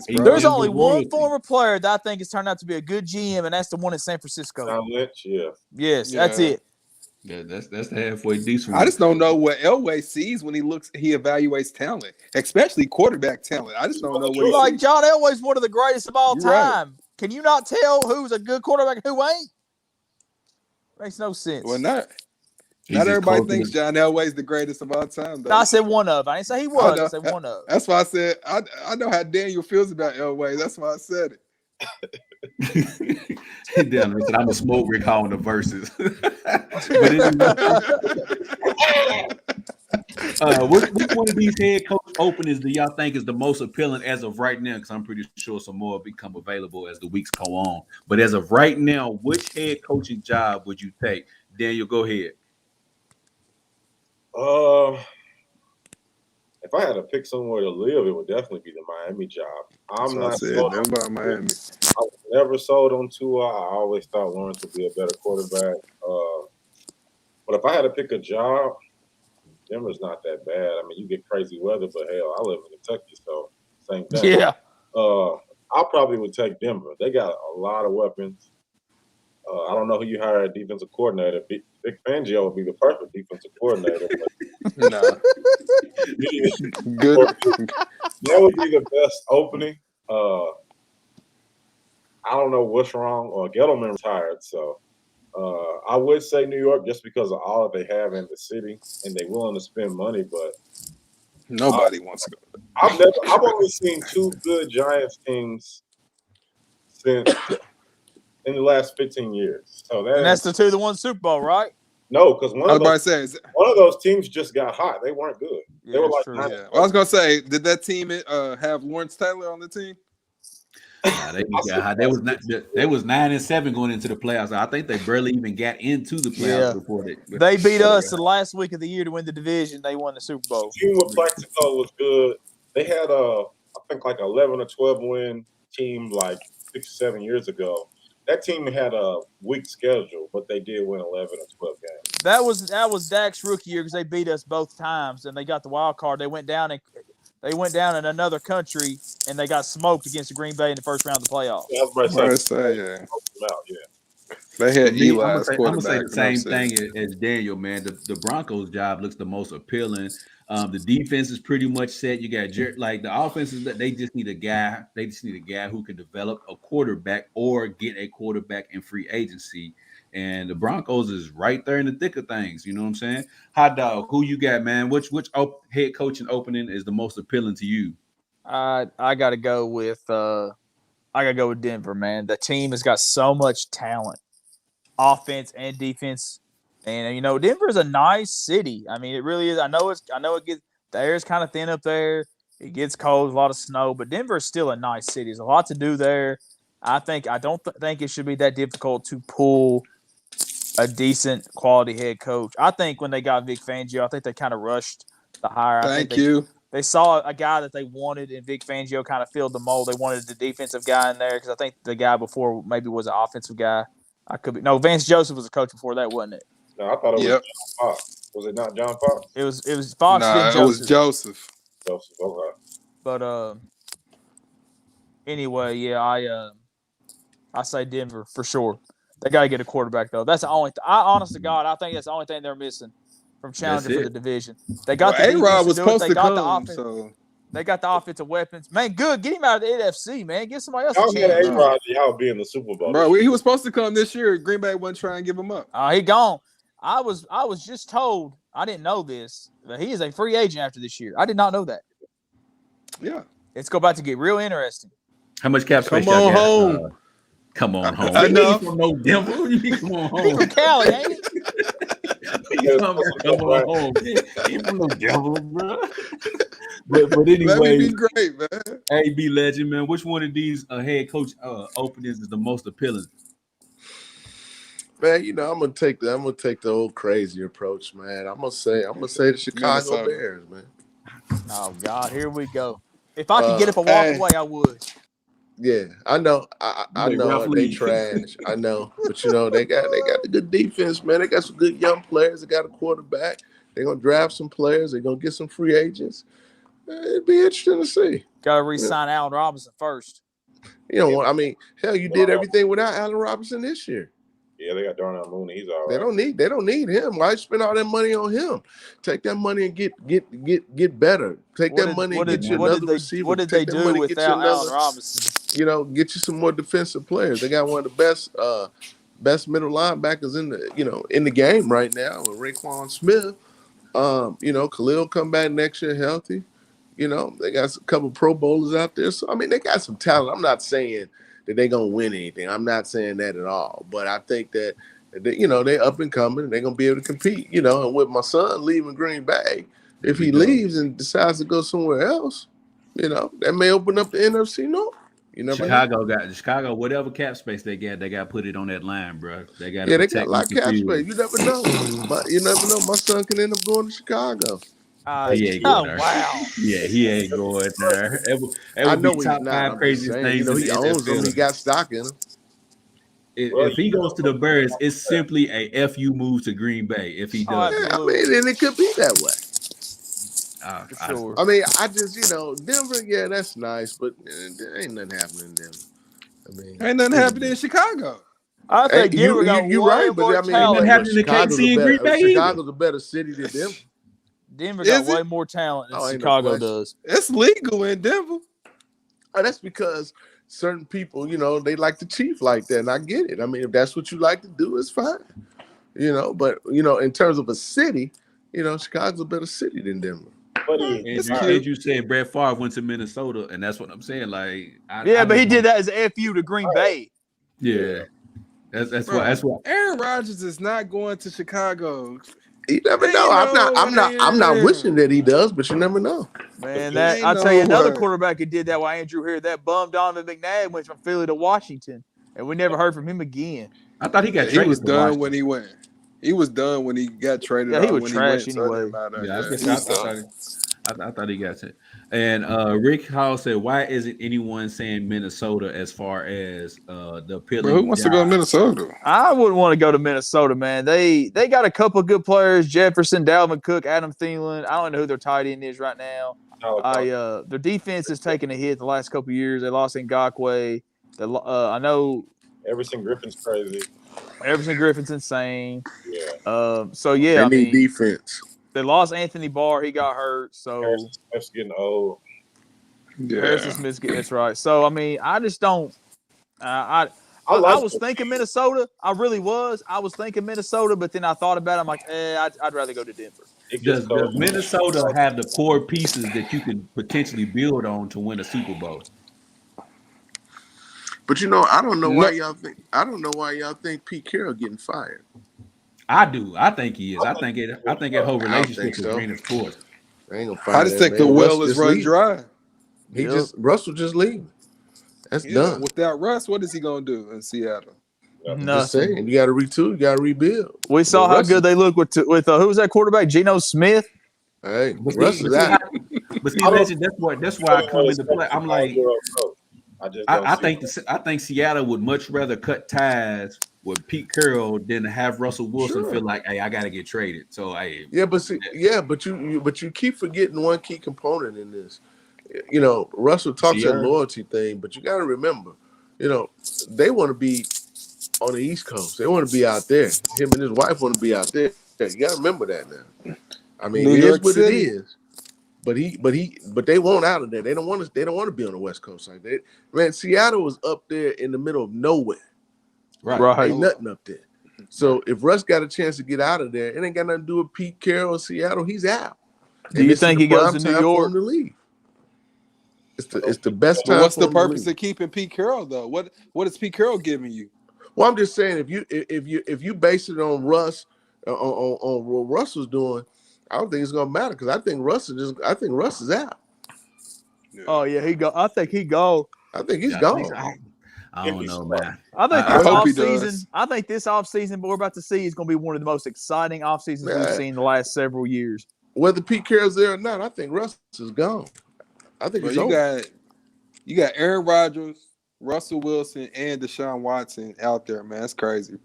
Bro. There's only one former player that I think has turned out to be a good GM, and that's the one in San Francisco. John Lynch, yeah. Yes, that's it. Yeah, that's the halfway decent. I just don't know what Elway sees when he evaluates talent, especially quarterback talent. I just don't know what he sees. John Elway's one of the greatest of all time. Right. Can you not tell who's a good quarterback and who ain't? Makes no sense. Well, not everybody thinks John Elway's the greatest of all time, though. No, I said one of. I didn't say he was. I said one of. That's why I said I know how Daniel feels about Elway. That's why I said it. Daniel said, "I'm a smoke Rick calling the verses." Which one of these head coach openings do y'all think is the most appealing as of right now? Because I'm pretty sure some more will become available as the weeks go on. But as of right now, which head coaching job would you take? Daniel, go ahead. If I had to pick somewhere to live, it would definitely be the Miami job. I'm not sold on Miami. I was never sold on Tua. I always thought Lawrence would be a better quarterback. But if I had to pick a job, Denver's not that bad. I mean, you get crazy weather, but hell, I live in Kentucky, so same thing. Yeah. I probably would take Denver. They got a lot of weapons. I don't know who you hire as defensive coordinator. Vic Fangio would be the perfect defensive coordinator. But Good. That would be the best opening. I don't know what's wrong. Gettleman retired, so I would say New York just because of all that they have in the city, and they're willing to spend money. But nobody wants to go. I've only seen two good Giants teams since. In the last 15 years. So that's the two that won Super Bowl, right? No, because one of those teams just got hot. They weren't good. Yeah, They were that's like true. Yeah. Well, I was gonna say, did that team have Lawrence Taylor on the team? They was 9-7 going into the playoffs. I think they barely even got into the playoffs Yeah. before They beat us the last week of the year to win the division. They won the Super Bowl. The team with Plaxico was good. They had I think like 11 or 12 win team like 6 or 7 years ago. That team had a weak schedule, but they did win 11 or 12 games. That was Dak's rookie year because they beat us both times and they got the wild card. They went down in another country and they got smoked against the Green Bay in the first round of the playoffs. Yeah, I was about to say, Yeah. Yeah. They had I'm Eli's gonna quarterback. say the same thing as Daniel, man. The Broncos' job looks the most appealing. The defense is pretty much set. You got like the offenses that they just need a guy. They just need a guy who can develop a quarterback or get a quarterback in free agency. And the Broncos is right there in the thick of things. You know what I'm saying? Hot dog, who you got, man? Which head coaching opening is the most appealing to you? I gotta go with Denver, man. The team has got so much talent, offense and defense. And Denver is a nice city. I mean, it really is. I know it gets the air is kind of thin up there. It gets cold, a lot of snow, but Denver is still a nice city. There's a lot to do there. I don't think it should be that difficult to pull a decent quality head coach. I think when they got Vic Fangio, I think they kind of rushed the hire. Thank you. They saw a guy that they wanted, and Vic Fangio kind of filled the mold. They wanted the defensive guy in there because I think the guy before maybe was an offensive guy. Vance Joseph was a coach before that, wasn't it? No, I thought it was John Fox. Was it not John Fox? It was Fox. Nah, it was Joseph. Joseph, okay. But anyway, yeah, I say Denver for sure. They got to get a quarterback though. That's the only. Honest to God, I think that's the only thing they're missing from challenging for the division. They got the A-Rod was supposed to come. The offense. So they got the offensive weapons. Man, good. Get him out of the NFC, man. Get somebody else Y'all a had chance. A-Rod, y'all be in the Super Bowl. bro, he was supposed to come this year. Green Bay wasn't trying to give him up. He gone. I was just told. I didn't know this, but he is a free agent after this year. I did not know that. Yeah, It's about to get real interesting. How much cap space? Come on home. Come on home. I know. From no Denver. Come on home. He's from Cali, ain't he? Come on home. He from no Denver, bro. But anyway, that would be great, man. Hey, B Legend, man. Which one of these head coach openings is the most appealing? Man, I'm gonna take the old crazy approach, man. I'm gonna say the Chicago Minnesota. Bears, man. Oh God, here we go. If I could get up and walk away, I would. Yeah, I know. I know they trash. I know, but they got the good defense, man. They got some good young players. They got a quarterback. They're gonna draft some players. They're gonna get some free agents. It'd be interesting to see. Got to re-sign Allen Robinson first. Hell, you did everything without Allen Robinson this year. Yeah, they got Darnell Mooney. He's all right. They don't need him. Why spend all that money on him? Take that money and get better. Take that money and get you another receiver. What did they do without Allen Robinson? Get you some more defensive players. They got one of the best middle linebackers in the game right now with Raekwon Smith. Khalil come back next year healthy. They got a couple Pro Bowlers out there. So they got some talent. I'm not saying that they're gonna win anything. I'm not saying that at all. But I think that they're up and coming and they're gonna be able to compete. And with my son leaving Green Bay, if he leaves and decides to go somewhere else, that may open up the NFC North. You never know. Chicago, whatever cap space they got to put it on that line, bro. They got they got a lot of cap space. You never know. You never know. My son can end up going to Chicago. He ain't going there. Wow. Yeah, he ain't going there. I know he's top not. 5 craziest things. He owns them. He got stock in them. If he goes to the Bears, it's simply a FU move to Green Bay. If he does, and it could be that way. For sure. I just Denver. Yeah, that's nice, but there ain't nothing happening in Denver. Ain't nothing happening in Chicago. I think Denver got you're right, but nothing happening in KC and Green Bay. Chicago's a better city than Denver. Denver got way more talent than Chicago does. It's legal in Denver. Oh, that's because certain people, they like to chief like that, and I get it. If that's what you like to do, it's fine. But in terms of a city, Chicago's a better city than Denver. And you said Brett Favre went to Minnesota, and that's what I'm saying. But he did that as a FU to Green Bay. Yeah, that's why. Aaron Rodgers is not going to Chicago. You never know. I'm not wishing that he does, but you never know. Man, I'll tell you another quarterback who did that while Andrew here. That bum Donovan McNabb went from Philly to Washington, and we never heard from him again. I thought he got traded. He was done when he went. He was done when he got traded. Yeah, he was trash anyway. I thought he got it. And Rick Hall said, "Why isn't anyone saying Minnesota as far as the appealing?" Who wants to go to Minnesota? I wouldn't want to go to Minnesota, man. They got a couple of good players: Jefferson, Dalvin Cook, Adam Thielen. I don't know who their tight end is right now. Their defense has taken a hit the last couple of years. They lost Ngakoue. I know Everson Griffin's crazy. Everson Griffin's insane. Yeah. They need defense. They lost Anthony Barr. He got hurt. So Harrison Smith's getting old. Yeah. Harrison Smith's getting that's right. So I just don't. I was thinking Minnesota. I really was. I was thinking Minnesota, but then I thought about it. I'm like, I'd rather go to Denver. Does Minnesota have the core pieces that you can potentially build on to win a Super Bowl? But I don't know why y'all think. I don't know why y'all think Pete Carroll getting fired. I do. I think he is. I think that whole relationship is green as sports. I just think the well is run dry. Russell just leaving. That's done. Without Russ, what is he gonna do in Seattle? Just saying, you got to retool, you got to rebuild. We saw how good they look with who was that quarterback? Geno Smith. Hey, Russ is out. But see, that's why I come into play. I'm like, I think Seattle would much rather cut ties with Pete Carroll than to have Russell Wilson feel like, hey, I got to get traded. So, hey, but you keep forgetting one key component in this. Russell talks that loyalty thing, but you got to remember, they want to be on the East Coast. They want to be out there. Him and his wife want to be out there. You got to remember that now. I mean, it is what it is. But they want out of there. They don't want to be on the West Coast like that. Man, Seattle was up there in the middle of nowhere. Right. Ain't nothing up there. So if Russ got a chance to get out of there, it ain't got nothing to do with Pete Carroll or Seattle. He's out. Do you think he goes to New York? To leave. It's the best time. But what's the purpose of keeping Pete Carroll though? What is Pete Carroll giving you? Well, I'm just saying if you base it on Russ on what Russ was doing, I don't think it's gonna matter because I think Russ is out. Yeah. Oh yeah, he go. I think he go. I think he's gone. I don't know, man. I think this offseason we're about to see is going to be one of the most exciting off seasons we've seen the last several years. Whether Pete Carroll's there or not, I think Russ is gone. I think you got Aaron Rodgers, Russell Wilson, and Deshaun Watson out there, man. That's crazy.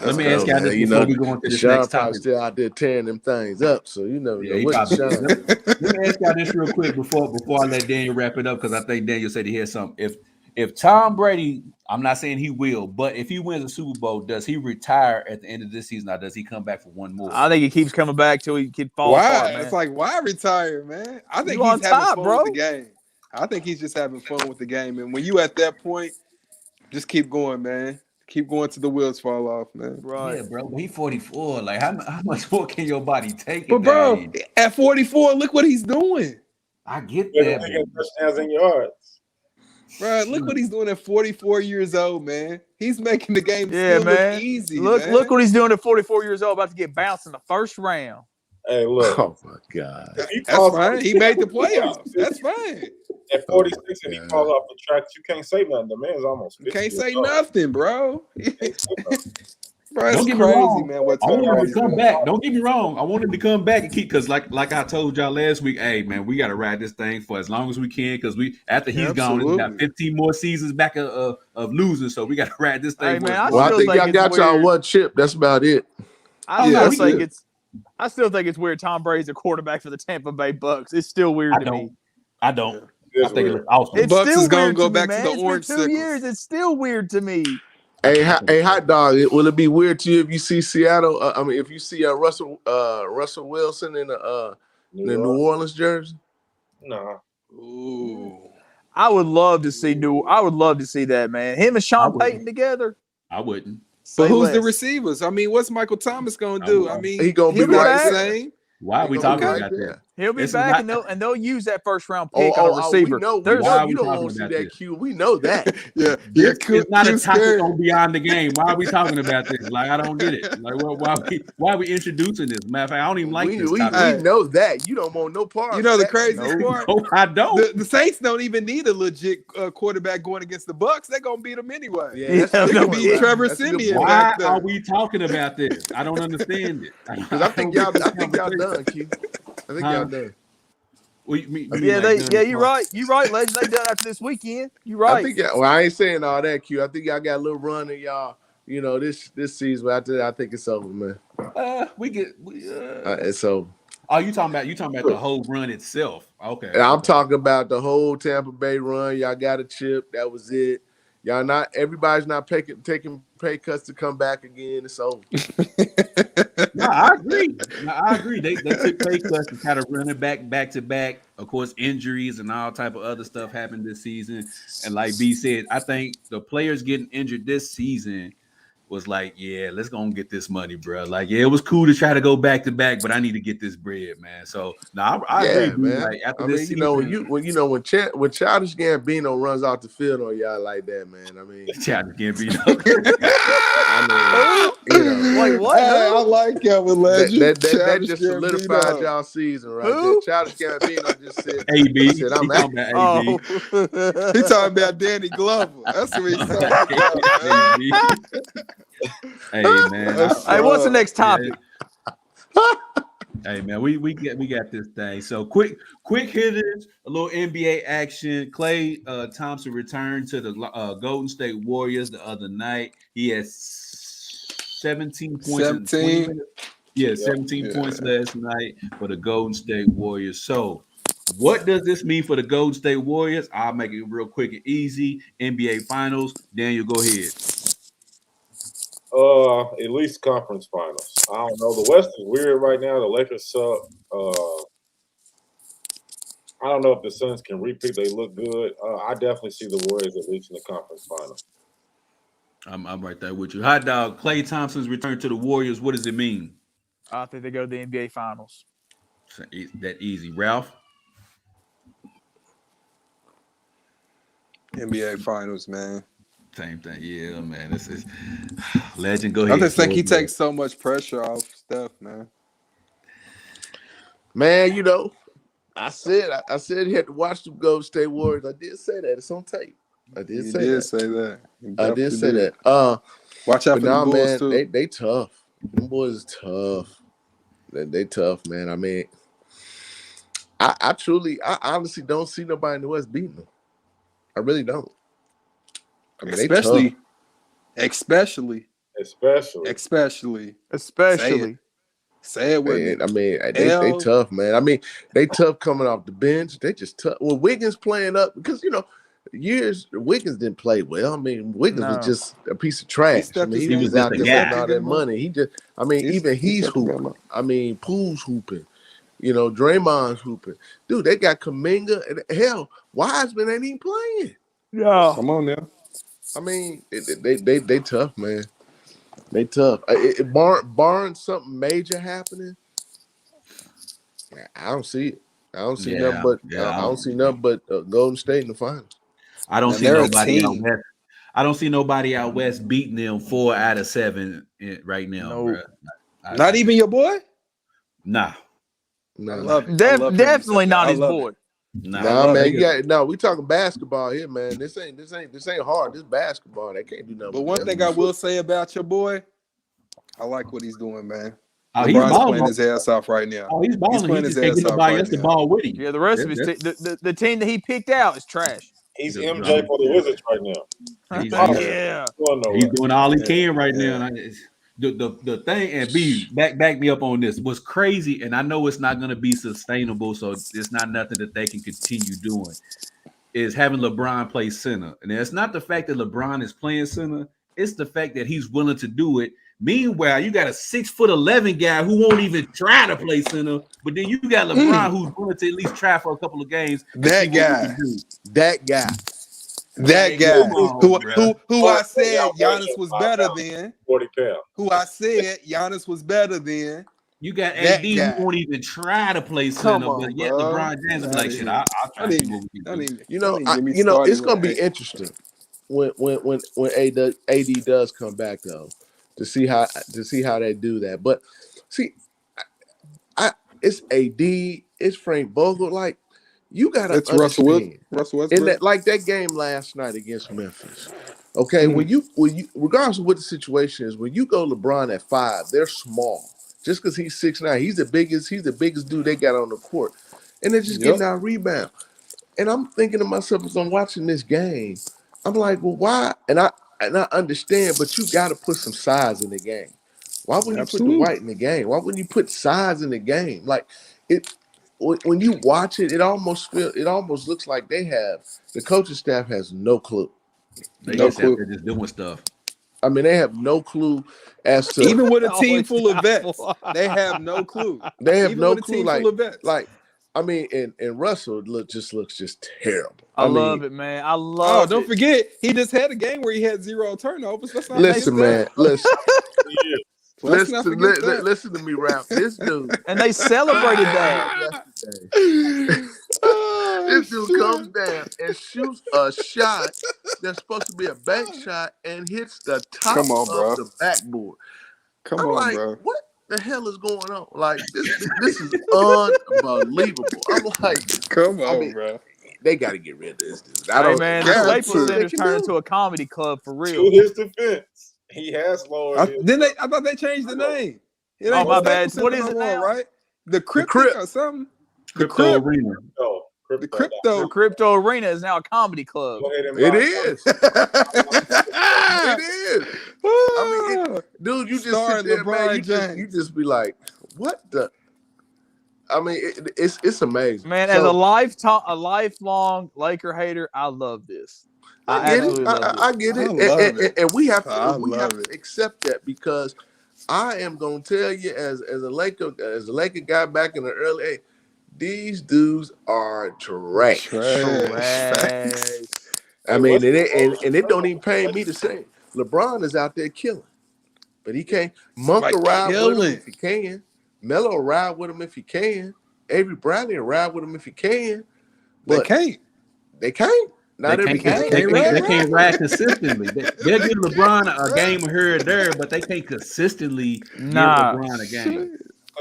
Let me ask y'all this before we go into this next topic. Still out there tearing them things up, so you know. Let me ask y'all this real quick before I let Daniel wrap it up because I think Daniel said he had something. If Tom Brady, I'm not saying he will, but if he wins a Super Bowl, does he retire at the end of this season or does he come back for one more? I think he keeps coming back till he can fall apart, man. It's like, why retire, man? I think he's having fun with the game. I think he's just having fun with the game. And when you at that point, just keep going, man. Keep going till the wheels fall off, man. Right. Yeah, bro. But he's 44. Like, how much more can your body take? But, bro, at 44, look what he's doing. I get that. Touchdowns in yards. Bro, look what he's doing at 44 years old, man. He's making the game look easy. Look what he's doing at 44 years old, about to get bounced in the first round. Hey, look. Oh, my God. That's fine. He made the playoffs. That's fine. At 46 and he falls off the track, you can't say nothing. The man's almost 50. You can't say nothing, bro. Bro, don't get me wrong, man. I want him to come back. Don't get me wrong. I want him to come back and keep because, like I told y'all last week, hey man, we got to ride this thing for as long as we can because after he's gone, we got 15 more seasons back of losing, so we got to ride this thing. Hey, man, I think y'all got y'all one chip. That's about it. I still think it's weird. Tom Brady's a quarterback for the Tampa Bay Bucks. It's still weird to me. I don't. I think it's awesome. It's Bucks still is gonna go me, back man. to the orange. It's been 2 years. It's still weird to me. Hey, hot dog. Will it be weird to you if you see Seattle? If you see Russell Wilson in the New Orleans jersey? No. Ooh. I would love to see that, man. Him and Sean Payton together. I wouldn't. But who's the receivers? I mean, what's Michael Thomas gonna do? I mean, he gonna be right the same. Why are we talking about that? He'll be This is back, not- and they'll use that first round pick on a receiver. We know Why are we you don't talking want to see about that this? Q. We know that. Yeah, It's not a Q's topic scared. on Beyond the Game. Why are we talking about this? Like, I don't get it. Like, why are we introducing this? Matter of fact, I don't even like this we topic. know that. You don't want no part. You know of the that. craziest part? No, I don't. The Saints don't even need a legit quarterback going against the Bucks. They're gonna beat them anyway. Yeah, that's Yeah, a good They're gonna point, beat Ralph. Trevor That's a good Siemian point. Why back there. are we talking about this? I don't understand it. Because I think y'all done, Q. I think y'all done. Well, you mean Yeah, like done you're for- right. You're right, Legend. They done after this weekend. You're I right. think I ain't saying all that, Q. I think y'all got a little run in y'all. You know, this season. But after that, I think it's over, man. It's over. Oh, you talking about the whole run itself? Okay. And I'm talking about the whole Tampa Bay run. Y'all got a chip. That was it. Y'all not. Everybody's not taking pay cuts to come back again. It's over. No, I agree. They took pay cuts and kind of running back to back. Of course, injuries and all type of other stuff happened this season. And like B said, I think the players getting injured this season was like, yeah, let's go and get this money, bro. Like, yeah, it was cool to try to go back to back, but I need to get this bread, man. So, I agree, dude. man. Like, after I this mean, season, when Childish Gambino runs off the field on y'all like that, man. I mean, Childish Gambino. Wait, what? Hey, I like Kevin Legend. that Childish just solidified Gambino. y'all season right Who? there. Childish Gambino just said, AB. he said, I'm He talking about AB. Oh. He talking about Danny Glover. That's what he's talking about. Man. Hey man. Hey, what's the next topic? Hey man, we got this thing. So quick hitters, a little NBA action. Klay Thompson returned to the Golden State Warriors the other night. He had 17 points. 17. 17 points last night for the Golden State Warriors. So what does this mean for the Golden State Warriors? I'll make it real quick and easy. NBA Finals. Daniel, go ahead. At least conference finals. I don't know. The West is weird right now. The Lakers suck. I don't know if the Suns can repeat. They look good. I definitely see the Warriors at least in the conference final. I'm right there with you. Hot dog. Klay Thompson's return to the Warriors. What does it mean? I think they go to the NBA Finals. That easy, Ralph. NBA Finals, man. Same thing, yeah, man. This is Legend. Go ahead. I just think he takes so much pressure off Steph, man. man, you know, I said he had to watch the Golden State Warriors. I did say that. It's on tape. I did You say did that. say that. You I did definitely say that. Watch out But for now, the Bulls man, too. they tough. Them boys is tough. They tough, man. I mean, I honestly don't see nobody in the West beating them. I really don't. I mean, especially. Say it with me. Man, I mean, they tough, man. I mean, they tough coming off the bench. They just tough. Well, Wiggins playing up because Wiggins didn't play well. I mean, Wiggins was just a piece of trash. He was out there getting all that money. He's hooping. I mean, Poole's hooping. Draymond's hooping. Dude, they got Kuminga and hell, Wiseman ain't even playing. Yeah. Come on now. I mean, they tough, man. They tough. Barring something major happening, I don't see it. I don't see nothing but I don't see nothing but Golden State in the finals. I don't see nobody out west. I don't see nobody out west beating them 4 out of 7 right now. No. Bro. Not even your boy? Nah. No, I love it. Definitely not his boy. Nah, man. We talking basketball here, man. This ain't hard. This basketball. They can't do nothing. But one thing I will say about your boy, I like what he's doing, man. He's LeBron's playing his ass off right now. He's balling. He's playing He just his can't ass get off nobody right else the now. ball with him. Yeah, the rest of his the team that he picked out is trash. He's MJ for the Wizards right now. He's doing all he can right now. And the thing, and B, back me up on this, what's crazy, and I know it's not going to be sustainable, so it's not nothing that they can continue doing, is having LeBron play center. And it's not the fact that LeBron is playing center, it's the fact that he's willing to do it. Meanwhile, you got a 6'11" guy who won't even try to play center, but then you got LeBron who's willing to at least try for a couple of games. That guy. Who I said Giannis was better than. 40 pounds. Who I said Giannis was better than. You got That AD who guy. won't even try to play Come center, on, but yet bro. LeBron James will be like, shit, I'll try to see what we can do. It's gonna be interesting when AD does come back though, to see how they do that. But see, it's AD, it's Frank Vogel. Like, you gotta It's understand. Russell Westbrook. In that game last night against Memphis. Okay, when you regardless of what the situation is, when you go LeBron at 5, they're small. Just because he's 6'9", he's the biggest dude they got on the court. And they're just getting out rebound. And I'm thinking to myself as I'm watching this game, I'm like, well, why? And I understand, but you got to put some size in the game. Why wouldn't you put the white in the game? Why wouldn't you put size in the game? Like, it when you watch it, it almost looks like the coaching staff has no clue. They're just doing stuff. I mean, they have no clue as to, even with a team full of vets, they have no clue. They have even no with clue. A team full of vets. I mean, and Russell looks terrible. I love it, man. I love it. Don't forget, he just had a game where he had 0 turnovers. Listen, man. Listen. Listen to me, Ralph. This dude. And they celebrated that. This dude comes down and shoots a shot that's supposed to be a bank shot and hits the top of the backboard. Come on, bro. What the hell is going on? Like, this is unbelievable. I'm like, come on, bro. They got to get rid of this dude. Man, the Staples Center's turned into a comedy club for real. To his defense, he has lowered. I thought they changed the name. Oh, my bad. What is it now? Right? The Crypto or something. Crypto Arena. The Crypto Arena is now a comedy club. It is. It is. I mean, dude, you just sit there, man. You just be like, what the? I mean, it's amazing, man. As a lifelong Laker hater, I love this. I get it. And we have to accept that, because I am gonna tell you, as a Laker guy back in the early 80s, these dudes are trash. I mean, and it don't even pain me to say it. LeBron is out there killing, but he can't. Monk will ride with him if he can. Melo will ride with him if he can. Avery Bradley will ride with him if he can. But they can't. Not every game. They can't ride consistently. They'll give LeBron a game here or there, but they can't consistently give LeBron a game.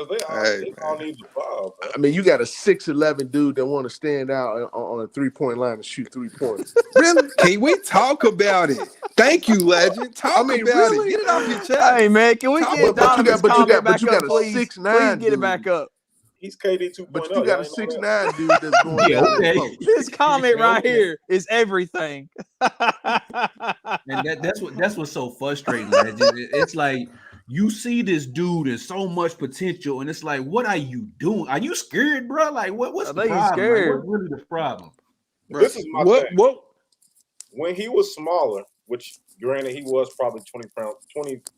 They all need the ball. Bro. I mean, you got a 6'11" dude that want to stand out on a 3-point line and shoot 3 points. Really? Can we talk about it? Thank you, legend. Talk about it. Get it off your chest. Hey, man, can we get Donovan's comment back up, please? 6'9" Please get it back up. He's KD 2.0. But you got a 6'9" dude that's going down. This comment right here is everything. And that's what's so frustrating, Legend. It's like, you see this dude in so much potential, and it's like, what are you doing? Are you scared, bro? Like, what's the problem? Scared. Like, what's really the problem? This is my thing. When he was smaller, which granted he was probably 20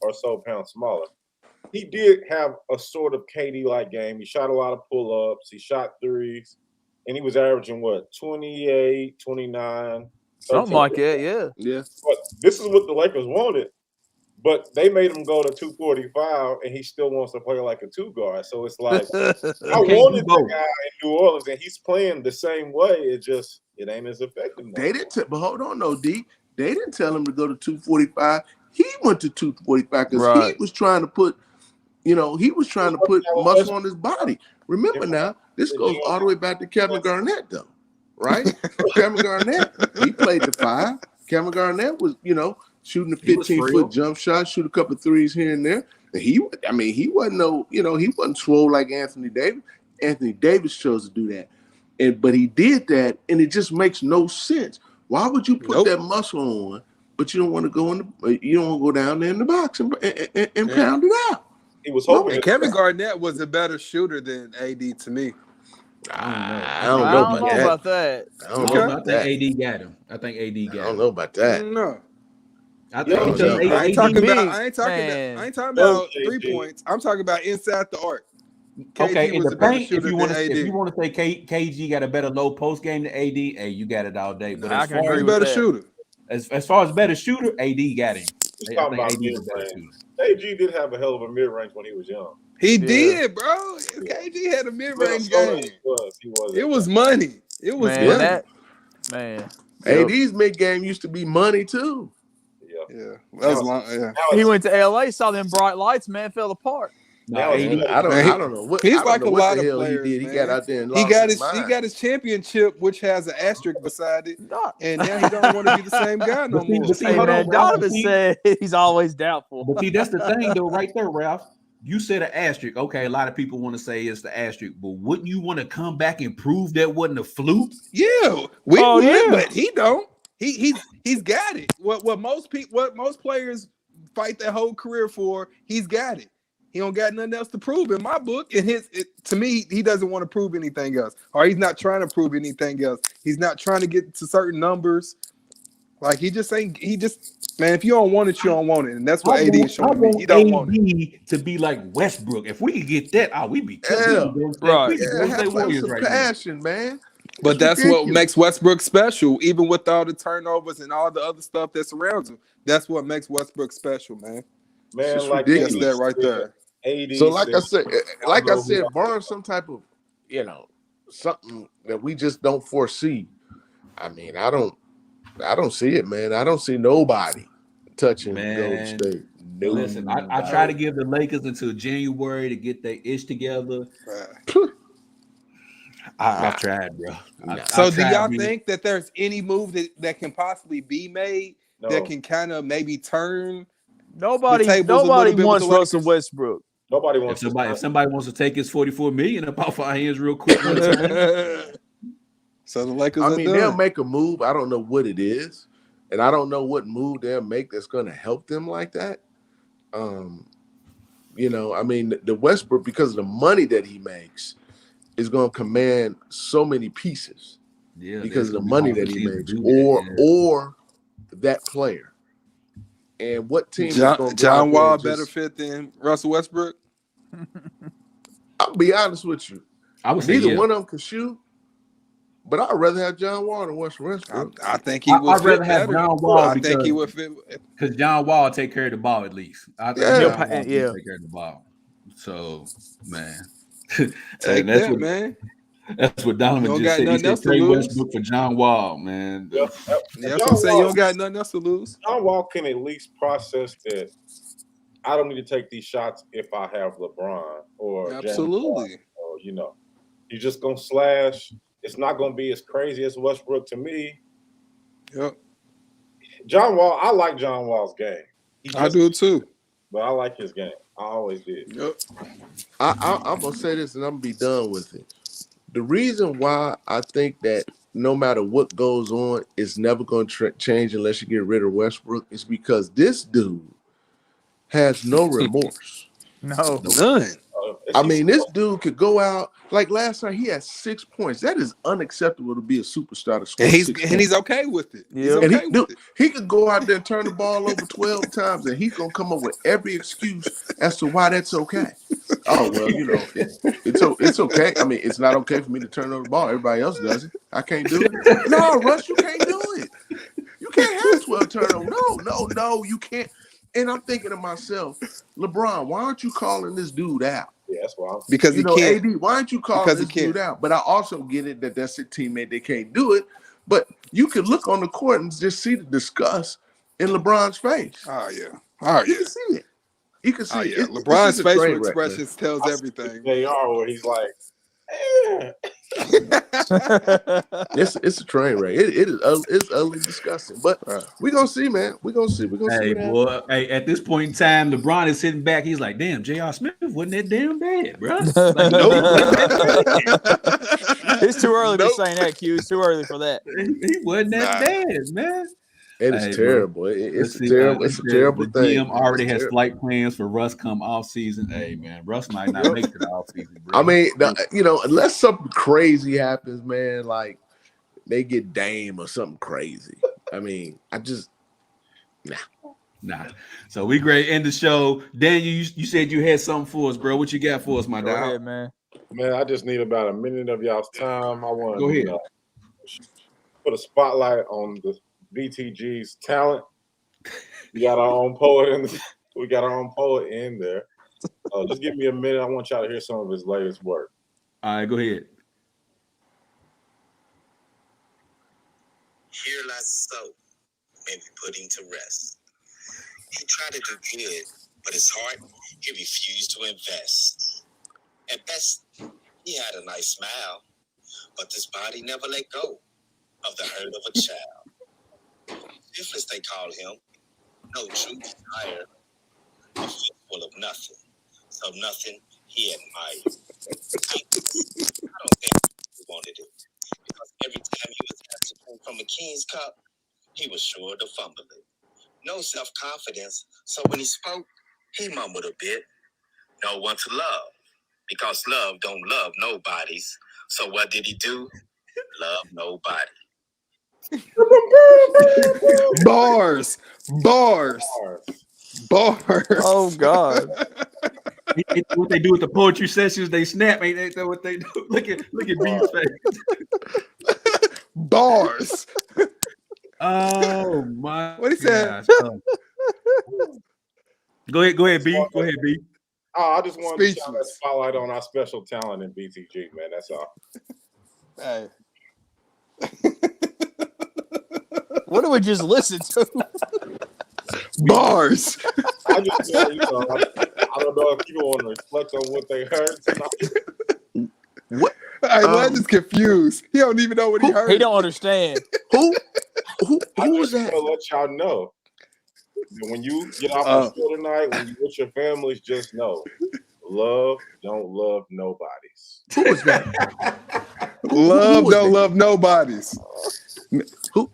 or so pounds smaller, he did have a sort of KD-like game. He shot a lot of pull-ups. He shot threes, and he was averaging 28, 29, something like that. Yeah. But this is what the Lakers wanted. But they made him go to 245, and he still wants to play like a 2 guard. So it's like, I wanted the guy in New Orleans, and he's playing the same way. It ain't as effective. They didn't. But hold on, no, D. They didn't tell him to go to 245. He went to 245 because he was trying to put, muscle on his body. Remember now, this goes all the way back to Kevin Garnett, though, right? Kevin Garnett, he played the 5. Kevin Garnett was, shooting a 15-foot jump shot, shoot a couple of threes here and there. He wasn't swole like Anthony Davis. Anthony Davis chose to do that, but he did that, and it just makes no sense. Why would you put that muscle on, but you don't want to go down there in the box and pound it out? He was hoping. And Kevin Garnett was a better shooter than AD to me. I don't know about that. I don't know about that. AD got him. I think AD got him. I don't know about that. No. I ain't talking about 3 points. I'm talking about inside the arc. Okay, in the paint, if you want to say KG got a better low post game than AD, hey, you got it all day. But as far as better shooter, as far as better shooter, AD got him. Just talking about mid-range. KG did have a hell of a mid-range when he was young. He did, bro. KG had a mid-range game. It was money. It was money. AD's mid-game used to be money, too. Yeah. That was long. Yeah. He went to LA, saw them bright lights, man, fell apart. I don't know what. He's like a lot of players. He did. Man. He got out there and he got his championship, which has an asterisk beside it, and now he don't want to be the same guy no more. Hey, man, Donovan said he's always doubtful. But see, that's the thing, though, right there, Ralph. You said an asterisk. Okay, a lot of people want to say it's the asterisk, but wouldn't you want to come back and prove that wasn't a fluke? Yeah, we would, but he don't. He's got it. What most players fight their whole career for, he's got it. He don't got nothing else to prove in my book. And to me, he doesn't want to prove anything else, or he's not trying to prove anything else. He's not trying to get to certain numbers. Like he just ain't. He just, man, if you don't want it, you don't want it, and that's what AD is showing me. He don't want it to be like Westbrook. If we could get that, we'd be right. Have some passion, man. But that's what makes Westbrook special, even with all the turnovers and all the other stuff that surrounds him. That's what makes Westbrook special, man. Man, like that's that right there. So, like I said, barring some type of, something that we just don't foresee. I mean, I don't see it, man. I don't see nobody touching Golden State. No, listen, I try to give the Lakers until January to get their ish together. I've tried, bro. So do y'all think that there's any move that can possibly be made that can kind of maybe turn? Nobody wants Russell Westbrook. Nobody wants. If somebody wants to take his $44 million up off our hands real quick. So the Lakers. They'll make a move. I don't know what it is, and I don't know what move they'll make that's going to help them like that. The Westbrook, because of the money that he makes, is going to command so many pieces. Yeah, because of the money that he makes, or that player. And what team? John Wall better fit than Russell Westbrook. I'll be honest with you. I would say neither one of them can shoot, but I'd rather have John Wall than Westbrook. I think he would. I'd rather have John Wall. I think he would fit because John Wall take care of the ball at least. I think John Wall take care of the ball. So, man, man. That's what Donovan just said. He said trade Westbrook for John Wall, man. That's what I'm saying. You don't got nothing else to lose. John Wall can at least process that. I don't need to take these shots if I have LeBron or absolutely. Or you're just gonna slash. It's not gonna be as crazy as Westbrook to me. Yep. John Wall. I like John Wall's game. I do too. But I like his game. I always did. Yep. I'm gonna say this and I'm gonna be done with it. The reason why I think that no matter what goes on, it's never going to change unless you get rid of Westbrook is because this dude has no remorse. None. I mean, this dude could go out like last night. He had 6 points. That is unacceptable to be a superstar to score. And he's okay with it. Yeah. He could go out there and turn the ball over 12 times, and he's gonna come up with every excuse as to why that's okay. Oh well, it's okay. I mean, it's not okay for me to turn over the ball. Everybody else does it. I can't do it. No, Russ, you can't do it. You can't have 12 turnovers. No, you can't. And I'm thinking to myself, LeBron, why aren't you calling this dude out? Yeah, that's why. Because he can't. AD, why aren't you calling this dude out? But I also get it that that's a teammate. They can't do it. But you can look on the court and just see the disgust in LeBron's face. Oh, yeah. You can see it. You can see it. LeBron's facial expressions tells everything. They are where he's like, it's a train wreck. It's ugly, disgusting. But we're gonna see, man. We're gonna see. Hey, boy. Hey, at this point in time, LeBron is sitting back. He's like, "Damn, J.R. Smith wasn't that damn bad, bro." It's too early to say that, Q. It's too early for that. He wasn't that bad, man. It is terrible. It's a terrible the thing. GM already has flight plans for Russ come off season. Hey, man, Russ might not make it off season. Bro. I mean, unless something crazy happens, man, like they get Dame or something crazy. I mean, nah. So we great end the show. Daniel, you said you had something for us, bro. What you got for us, my dog? Go ahead, man. Man, I just need about a minute of y'all's time. I want to put a spotlight on the BTG's talent. We got our own poet in there. Just give me a minute. I want y'all to hear some of his latest work. All right, go ahead. Here lies the soul, maybe put him to rest. He tried to do good, but his heart, he refused to invest. At best, he had a nice smile, but his body never let go of the hurt of a child. Syphilis, they call him, no true desire, a full of nothing, so nothing he admired. I don't think he wanted it, because every time he was asked to drink from a king's cup, he was sure to fumble it. No self-confidence, so when he spoke, he mumbled a bit. No one to love, because love don't love nobodies. So what did he do? Love nobody. Bars. Oh God. What they do with the poetry sessions, they snap. Ain't that what they do? Look at B's face. Bars. Oh my! What he said? Go ahead, B. Go ahead, B. I just wanted to shine that Speechless. spotlight on our special talent in BTG, man. That's all. Hey. What do we just listen to? Bars. I just I don't know if people want to reflect on what they heard tonight. What? Hey, Ledger's confused. He don't even know what he heard. He don't understand. Who I was just that? want to let y'all know that when you get off the show tonight, when you with your families, just know love don't love nobodies. Who was that? Love was don't that? love nobodies. Who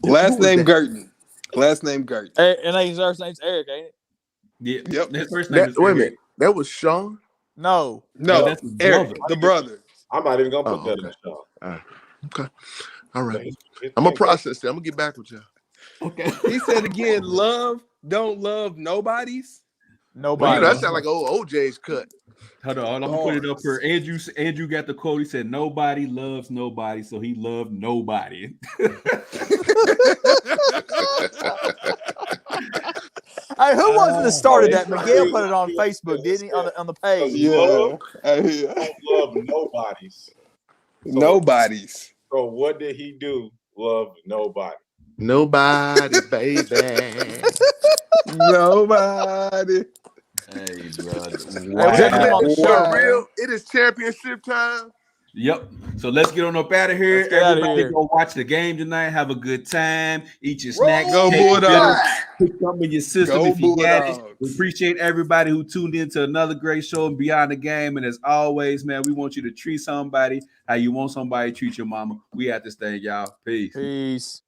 Last was name that? Gerton. Last name Gerton. And his first name's Eric, ain't it? Yeah. Yep. His first name is Wait a Eric. minute. That was Sean. No. No, that's his Eric, brother. the brother. I'm not even gonna put that okay. in the show. Okay. All right. His I'm gonna name- process it. I'm gonna get back with y'all. Okay. He said again, love don't love nobodies. Well, Nobody. that sounds like old OJ's cut. Hold on, I'm gonna put it up here. Andrew got the quote. He said, "Nobody loves nobody, so he loved nobody." Hey, who was it that started that? it's Miguel crazy. put it on Facebook, didn't he? On the page. Love Hey, don't love nobodies. nobodies. So what did he do? Love nobody. Nobody, baby. Nobody. Hey, brother. Hey, we gotta get him on the show. Wow. Real, it is championship time. Yep. So let's get on up out of here. Let's get outta Everybody here. go watch the game tonight. Have a good time. Eat your snacks. Go take your dinner, Bulldogs. Put some in your system Go if you got it. Bulldogs. We appreciate everybody who tuned in to another great show and Beyond the Game. And as always, man, we want you to treat somebody how you want somebody to treat your mama. We at this thing, y'all. Peace. Peace.